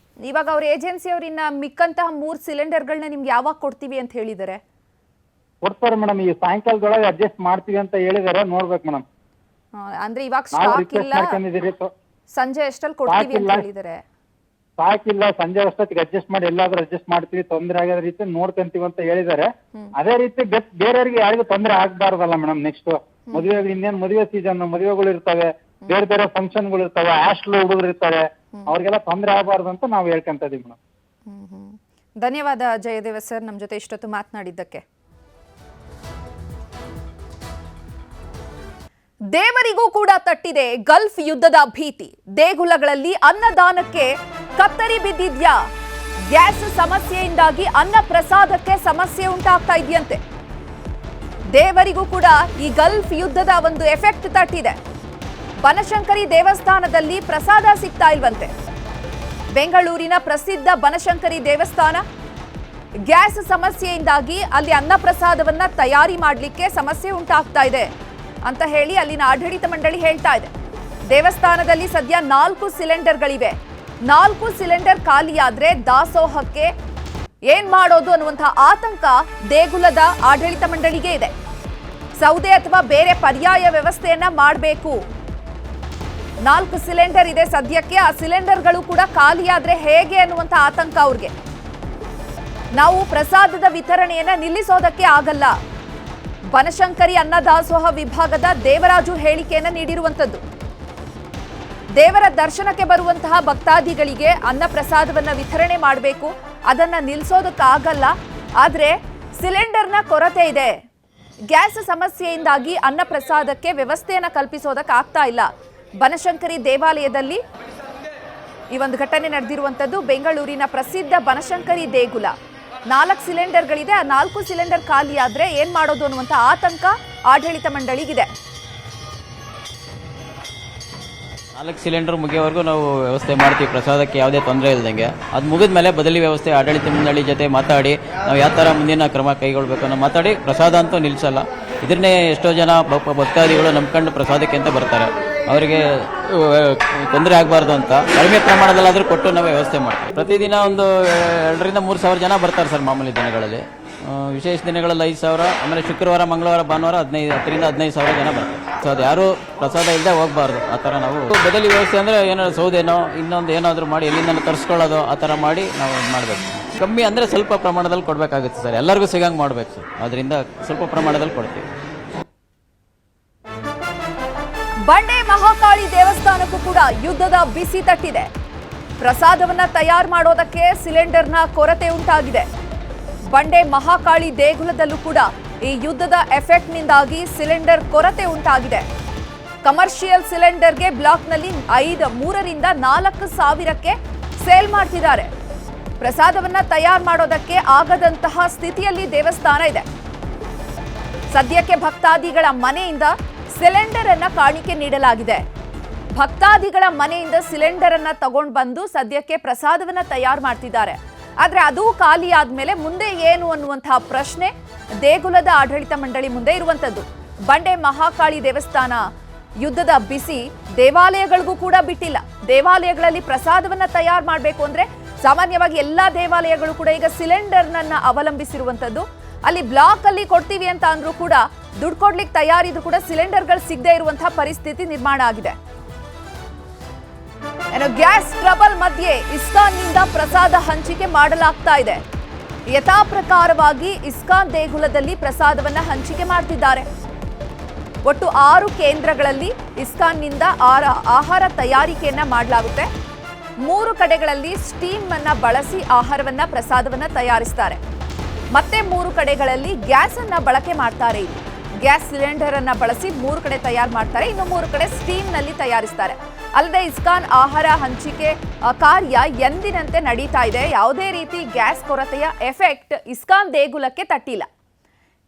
ಇವಾಗ ಅವ್ರ ಏಜೆನ್ಸಿ ಅವ್ರಿನ್ನ ಮಿಕ್ಕಂತಹ 3 ಸಿಲಿಂಡರ್ಗಳನ್ನ ನಿಮ್ಗೆ ಯಾವಾಗ ಕೊಡ್ತೀವಿ ಅಂತ ಹೇಳಿದ್ದಾರೆ? ಕೊಡ್ತಾರೆ ಮೇಡಮ್. ಈ ಸಾಯಂಕಾಲದೊಳಗೆ ಅಡ್ಜಸ್ಟ್ ಮಾಡ್ತೀವಿ ಅಂತ ಹೇಳಿದಾರೆ. ನೋಡ್ಬೇಕು ಮೇಡಮ್. ಅಂದ್ರೆ ಇವಾಗ ಸ್ಟಾಕ್ ಇಲ್ಲ, ಸಂಜೆ ಎಷ್ಟಲ್ಲಿ ಕೊಡ್ತೀವಿ ಅಂತ ಹೇಳಿದ್ದಾರೆ. ಸಾಕಿಲ್ಲ, ಸಂಜೆ ಅಷ್ಟೊತ್ತಿಗೆ ಅಡ್ಜಸ್ಟ್ ಮಾಡಿ ಎಲ್ಲಾದ್ರೂ ಅಡ್ಜಸ್ಟ್ ಮಾಡ್ತೀವಿ, ತೊಂದರೆ ಆಗದ ರೀತಿ ನೋಡ್ಕೊಂತೀವಿ ಅಂತ ಹೇಳಿದ್ದಾರೆ. ಅದೇ ರೀತಿ ಬೇರೆಯವ್ರಿಗೆ ಯಾರಿಗೂ ತೊಂದರೆ ಆಗ್ಬಾರ್ದಲ್ಲ ಮೇಡಮ್. ನೆಕ್ಸ್ಟ್ ಮದುವೆ ಇನ್ನೇನು ಮದುವೆ ಸೀಸನ್, ಮದುವೆಗಳು ಇರ್ತವೆ, ಬೇರೆ ಬೇರೆ ಫಂಕ್ಷನ್ಗಳು ಇರ್ತವೆ, ಹಾಸ್ಟೆಲ್ ಹುಡುಗರು ಇರ್ತಾರೆ, ಅವ್ರಿಗೆಲ್ಲ ತೊಂದರೆ ಆಗಬಾರ್ದು ಅಂತ ನಾವು ಹೇಳ್ಕೊಂತ ಇದೀವಿ ಮೇಡಮ್. ಧನ್ಯವಾದ ಜಯದೇವ ಸರ್, ನಮ್ಮ ಜೊತೆ ಇಷ್ಟೊತ್ತು ಮಾತನಾಡಿದ್ದಕ್ಕೆ. ದೇವರಿಗೂ ಕೂಡ ತಟ್ಟಿದೆ ಗಲ್ಫ್ ಯುದ್ಧದ ಭೀತಿ. ದೇಗುಲಗಳಲ್ಲಿ ಅನ್ನದಾನಕ್ಕೆ ಕತ್ತರಿ ಬಿದ್ದಿದ್ಯಾ? ಗ್ಯಾಸ್ ಸಮಸ್ಯೆಯಿಂದಾಗಿ ಅನ್ನ ಪ್ರಸಾದಕ್ಕೆ ಸಮಸ್ಯೆ ಉಂಟಾಗ್ತಾ ಇದೆಯಂತೆ. ದೇವರಿಗೂ ಕೂಡ ಈ ಗಲ್ಫ್ ಯುದ್ಧದ ಒಂದು ಎಫೆಕ್ಟ್ ತಟ್ಟಿದೆ. ಬನಶಂಕರಿ ದೇವಸ್ಥಾನದಲ್ಲಿ ಪ್ರಸಾದ ಸಿಗ್ತಾ ಇಲ್ವಂತೆ. ಬೆಂಗಳೂರಿನ ಪ್ರಸಿದ್ಧ ಬನಶಂಕರಿ ದೇವಸ್ಥಾನ ಗ್ಯಾಸ್ ಸಮಸ್ಯೆಯಿಂದಾಗಿ ಅಲ್ಲಿ ಅನ್ನ ಪ್ರಸಾದವನ್ನ ತಯಾರಿ ಮಾಡಲಿಕ್ಕೆ ಸಮಸ್ಯೆ ಉಂಟಾಗ್ತಾ ಇದೆ ಅಂತ ಹೇಳಿ ಅಲ್ಲಿನ ಆಡಳಿತ ಮಂಡಳಿ ಹೇಳ್ತಾ ಇದೆ. ದೇವಸ್ಥಾನದಲ್ಲಿ ಸದ್ಯ 4 ಸಿಲಿಂಡರ್ಗಳಿವೆ. 4 ಸಿಲಿಂಡರ್ ಖಾಲಿಯಾದ್ರೆ ದಾಸೋಹಕ್ಕೆ ಏನ್ ಮಾಡೋದು ಅನ್ನುವಂತಹ ಆತಂಕ ದೇಗುಲದ ಆಡಳಿತ ಮಂಡಳಿಗೆ ಇದೆ. ಸೌದೆ ಅಥವಾ ಬೇರೆ ಪರ್ಯಾಯ ವ್ಯವಸ್ಥೆಯನ್ನ ಮಾಡಬೇಕು. 4 ಸಿಲಿಂಡರ್ ಇದೆ ಸದ್ಯಕ್ಕೆ. ಆ ಸಿಲಿಂಡರ್ಗಳು ಕೂಡ ಖಾಲಿಯಾದ್ರೆ ಹೇಗೆ ಅನ್ನುವಂಥ ಆತಂಕ ಅವ್ರಿಗೆ. ನಾವು ಪ್ರಸಾದದ ವಿತರಣೆಯನ್ನ ನಿಲ್ಲಿಸೋದಕ್ಕೆ ಆಗಲ್ಲ. ಬನಶಂಕರಿ ಅನ್ನದಾಸೋಹ ವಿಭಾಗದ ದೇವರಾಜು ಹೇಳಿಕೆಯನ್ನ ನೀಡಿರುವಂತದ್ದು. ದೇವರ ದರ್ಶನಕ್ಕೆ ಬರುವಂತಹ ಭಕ್ತಾದಿಗಳಿಗೆ ಅನ್ನ ಪ್ರಸಾದವನ್ನ ವಿತರಣೆ ಮಾಡಬೇಕು, ಅದನ್ನ ನಿಲ್ಲಿಸೋದಕ್ಕಾಗಲ್ಲ. ಆದ್ರೆ ಸಿಲಿಂಡರ್ನ ಕೊರತೆ ಇದೆ. ಗ್ಯಾಸ್ ಸಮಸ್ಯೆಯಿಂದಾಗಿ ಅನ್ನ ಪ್ರಸಾದಕ್ಕೆ ವ್ಯವಸ್ಥೆಯನ್ನ ಕಲ್ಪಿಸೋದಕ್ಕಾಗ್ತಾ ಇಲ್ಲ. ಬನಶಂಕರಿ ದೇವಾಲಯದಲ್ಲಿ ಈ ಒಂದು ಘಟನೆ ನಡೆದಿರುವಂತದ್ದು. ಬೆಂಗಳೂರಿನ ಪ್ರಸಿದ್ಧ ಬನಶಂಕರಿ ದೇಗುಲ 4 ಸಿಲಿಂಡರ್ಗಳಿದೆ. ಆ 4 ಸಿಲಿಂಡರ್ ಖಾಲಿ ಆದ್ರೆ ಏನ್ ಮಾಡೋದು ಅನ್ನುವಂತ ಆತಂಕ ಆಡಳಿತ ಮಂಡಳಿಗಿದೆ. 4 ಸಿಲಿಂಡರ್ ಮುಗಿಯೋವರೆಗೂ ನಾವು ವ್ಯವಸ್ಥೆ ಮಾಡ್ತೀವಿ, ಪ್ರಸಾದಕ್ಕೆ ಯಾವುದೇ ತೊಂದರೆ ಇಲ್ದಂಗೆ. ಅದು ಮುಗಿದ ಮೇಲೆ ಬದಲಿ ವ್ಯವಸ್ಥೆ ಆಡಳಿತ ಮಂಡಳಿ ಜೊತೆ ಮಾತಾಡಿ ನಾವು ಯಾವ ಥರ ಮುಂದಿನ ಕ್ರಮ ಕೈಗೊಳ್ಬೇಕು ಅನ್ನೋ ಮಾತಾಡಿ ಪ್ರಸಾದ ಅಂತೂ ನಿಲ್ಲಿಸಲ್ಲ. ಇದನ್ನೇ ಎಷ್ಟೋ ಜನ ಭಕ್ತಾದಿಗಳು ನಂಬ್ಕೊಂಡು ಪ್ರಸಾದಕ್ಕೆ ಅಂತ ಬರ್ತಾರೆ. ಅವರಿಗೆ ತೊಂದರೆ ಆಗಬಾರ್ದು ಅಂತ ಕಡಿಮೆ ಪ್ರಮಾಣದಲ್ಲಾದರೂ ಕೊಟ್ಟು ನಾವು ವ್ಯವಸ್ಥೆ ಮಾಡ್ತೀವಿ. ಪ್ರತಿದಿನ ಒಂದು 2,000 ರಿಂದ 3,000 ಜನ ಬರ್ತಾರೆ ಸರ್ ಮಾಮೂಲಿ ದಿನಗಳಲ್ಲಿ. ವಿಶೇಷ ದಿನಗಳಲ್ಲಿ 5,000, ಆಮೇಲೆ ಶುಕ್ರವಾರ, ಮಂಗಳವಾರ, ಭಾನುವಾರ 10 ರಿಂದ 15,000 ಜನ ಬರ್ತಾರೆ. ಸೊ ಅದು ಯಾರು ಪ್ರಸಾದ ಇಲ್ಲದೆ ಹೋಗಬಾರ್ದು, ಆ ಥರ ನಾವು ಬದಲಿ ವ್ಯವಸ್ಥೆ ಅಂದರೆ ಏನಾದ್ರು ಸೌದೆನೋ ಇನ್ನೊಂದು ಏನಾದರೂ ಮಾಡಿ ಎಲ್ಲಿಂದ ತರಿಸ್ಕೊಳ್ಳೋದು ಆ ಥರ ಮಾಡಿ ನಾವು ಮಾಡಬೇಕು. ಕಮ್ಮಿ ಅಂದರೆ ಸ್ವಲ್ಪ ಪ್ರಮಾಣದಲ್ಲಿ ಕೊಡಬೇಕಾಗುತ್ತೆ ಸರ್, ಎಲ್ಲರಿಗೂ ಸಿಗಂಗೆ ಮಾಡಬೇಕು ಸರ್, ಅದರಿಂದ ಸ್ವಲ್ಪ ಪ್ರಮಾಣದಲ್ಲಿ ಕೊಡ್ತೀವಿ. ಬಂಡೆ ಮಹಾಕಾಳಿ ದೇವಸ್ಥಾನಕ್ಕೂ ಕೂಡ ಯುದ್ಧದ ಬಿಸಿ ತಟ್ಟಿದೆ. ಪ್ರಸಾದವನ್ನ ತಯಾರು ಮಾಡೋದಕ್ಕೆ ಸಿಲಿಂಡರ್ನ ಕೊರತೆ ಉಂಟಾಗಿದೆ. ಬಂಡೆ ಮಹಾಕಾಳಿ ದೇಗುಲದಲ್ಲೂ ಕೂಡ ಈ ಯುದ್ಧದ ಎಫೆಕ್ಟ್ನಿಂದಾಗಿ ಸಿಲಿಂಡರ್ ಕೊರತೆ ಉಂಟಾಗಿದೆ. ಕಮರ್ಷಿಯಲ್ ಸಿಲಿಂಡರ್ಗೆ ಬ್ಲಾಕ್ನಲ್ಲಿ 3 ರಿಂದ 4 ಸಾವಿರಕ್ಕೆ ಸೇಲ್ ಮಾಡ್ತಿದ್ದಾರೆ. ಪ್ರಸಾದವನ್ನ ತಯಾರು ಮಾಡೋದಕ್ಕೆ ಆಗದಂತಹ ಸ್ಥಿತಿಯಲ್ಲಿ ದೇವಸ್ಥಾನ ಇದೆ. ಸದ್ಯಕ್ಕೆ ಭಕ್ತಾದಿಗಳ ಮನೆಯಿಂದ ಸಿಲಿಂಡರ್ ಅನ್ನ ಕಾಣಿಕೆ ನೀಡಲಾಗಿದೆ. ಭಕ್ತಾದಿಗಳ ಮನೆಯಿಂದ ಸಿಲಿಂಡರ್ ಅನ್ನ ತಗೊಂಡು ಬಂದು ಸದ್ಯಕ್ಕೆ ಪ್ರಸಾದವನ್ನ ತಯಾರು ಮಾಡ್ತಿದ್ದಾರೆ. ಆದ್ರೆ ಅದು ಖಾಲಿ ಆದ್ಮೇಲೆ ಮುಂದೆ ಏನು ಅನ್ನುವಂತಹ ಪ್ರಶ್ನೆ ದೇಗುಲದ ಆಡಳಿತ ಮಂಡಳಿ ಮುಂದೆ ಇರುವಂತದ್ದು. ಬಂಡೆ ಮಹಾಕಾಳಿ ದೇವಸ್ಥಾನ ಯುದ್ಧದ ಬಿಸಿ ದೇವಾಲಯಗಳಿಗೂ ಕೂಡ ಬಿಟ್ಟಿಲ್ಲ. ದೇವಾಲಯಗಳಲ್ಲಿ ಪ್ರಸಾದವನ್ನ ತಯಾರು ಮಾಡಬೇಕು ಅಂದ್ರೆ ಸಾಮಾನ್ಯವಾಗಿ ಎಲ್ಲಾ ದೇವಾಲಯಗಳು ಕೂಡ ಈಗ ಸಿಲಿಂಡರ್ನನ್ನ ಅವಲಂಬಿಸಿರುವಂತದ್ದು. ಅಲ್ಲಿ ಬ್ಲಾಕ್ ಅಲ್ಲಿ ಕೊಡ್ತೀವಿ ಅಂತ ಅಂದ್ರೂ ಕೂಡ ದುಡ್ಡು ಕೊಡ್ಲಿಕ್ಕೆ ತಯಾರಿದ್ರು ಕೂಡ ಸಿಲಿಂಡರ್ಗಳು ಸಿಗದೆ ಇರುವಂತಹ ಪರಿಸ್ಥಿತಿ ನಿರ್ಮಾಣ ಆಗಿದೆ. ಗ್ಯಾಸ್ ಟ್ರಬಲ್ ಮಧ್ಯೆ ಇಸ್ಕಾನ್ನಿಂದ ಪ್ರಸಾದ ಹಂಚಿಕೆ ಮಾಡಲಾಗ್ತಾ ಇದೆ. ಯಥಾ ಪ್ರಕಾರವಾಗಿ ಇಸ್ಕಾನ್ ದೇಗುಲದಲ್ಲಿ ಪ್ರಸಾದವನ್ನ ಹಂಚಿಕೆ ಮಾಡ್ತಿದ್ದಾರೆ. ಒಟ್ಟು 6 ಕೇಂದ್ರಗಳಲ್ಲಿ ಇಸ್ಕಾನ್ನಿಂದ ಆಹಾರ ತಯಾರಿಕೆಯನ್ನ ಮಾಡಲಾಗುತ್ತೆ. 3 ಕಡೆಗಳಲ್ಲಿ ಸ್ಟೀಮ್ ಅನ್ನ ಬಳಸಿ ಆಹಾರವನ್ನ ಪ್ರಸಾದವನ್ನ ತಯಾರಿಸ್ತಾರೆ. ಮತ್ತೆ 3 ಕಡೆಗಳಲ್ಲಿ ಗ್ಯಾಸ್ ಅನ್ನ ಬಳಕೆ ಮಾಡ್ತಾರೆ. ಗ್ಯಾಸ್ ಸಿಲಿಂಡರ್ ಅನ್ನ ಬಳಸಿ 3 ಕಡೆ ತಯಾರು ಮಾಡ್ತಾರೆ, ಇನ್ನು 3 ಕಡೆ ಸ್ಟೀಮ್ ನಲ್ಲಿ ತಯಾರಿಸ್ತಾರೆ. ಅಲ್ಲದೆ ಇಸ್ಕಾನ್ ಆಹಾರ ಹಂಚಿಕೆ ಕಾರ್ಯ ಎಂದಿನಂತೆ ನಡೀತಾ ಇದೆ. ಯಾವುದೇ ರೀತಿ ಗ್ಯಾಸ್ ಕೊರತೆಯ ಎಫೆಕ್ಟ್ ಇಸ್ಕಾನ್ ದೇಗುಲಕ್ಕೆ ತಟ್ಟಿಲ್ಲ.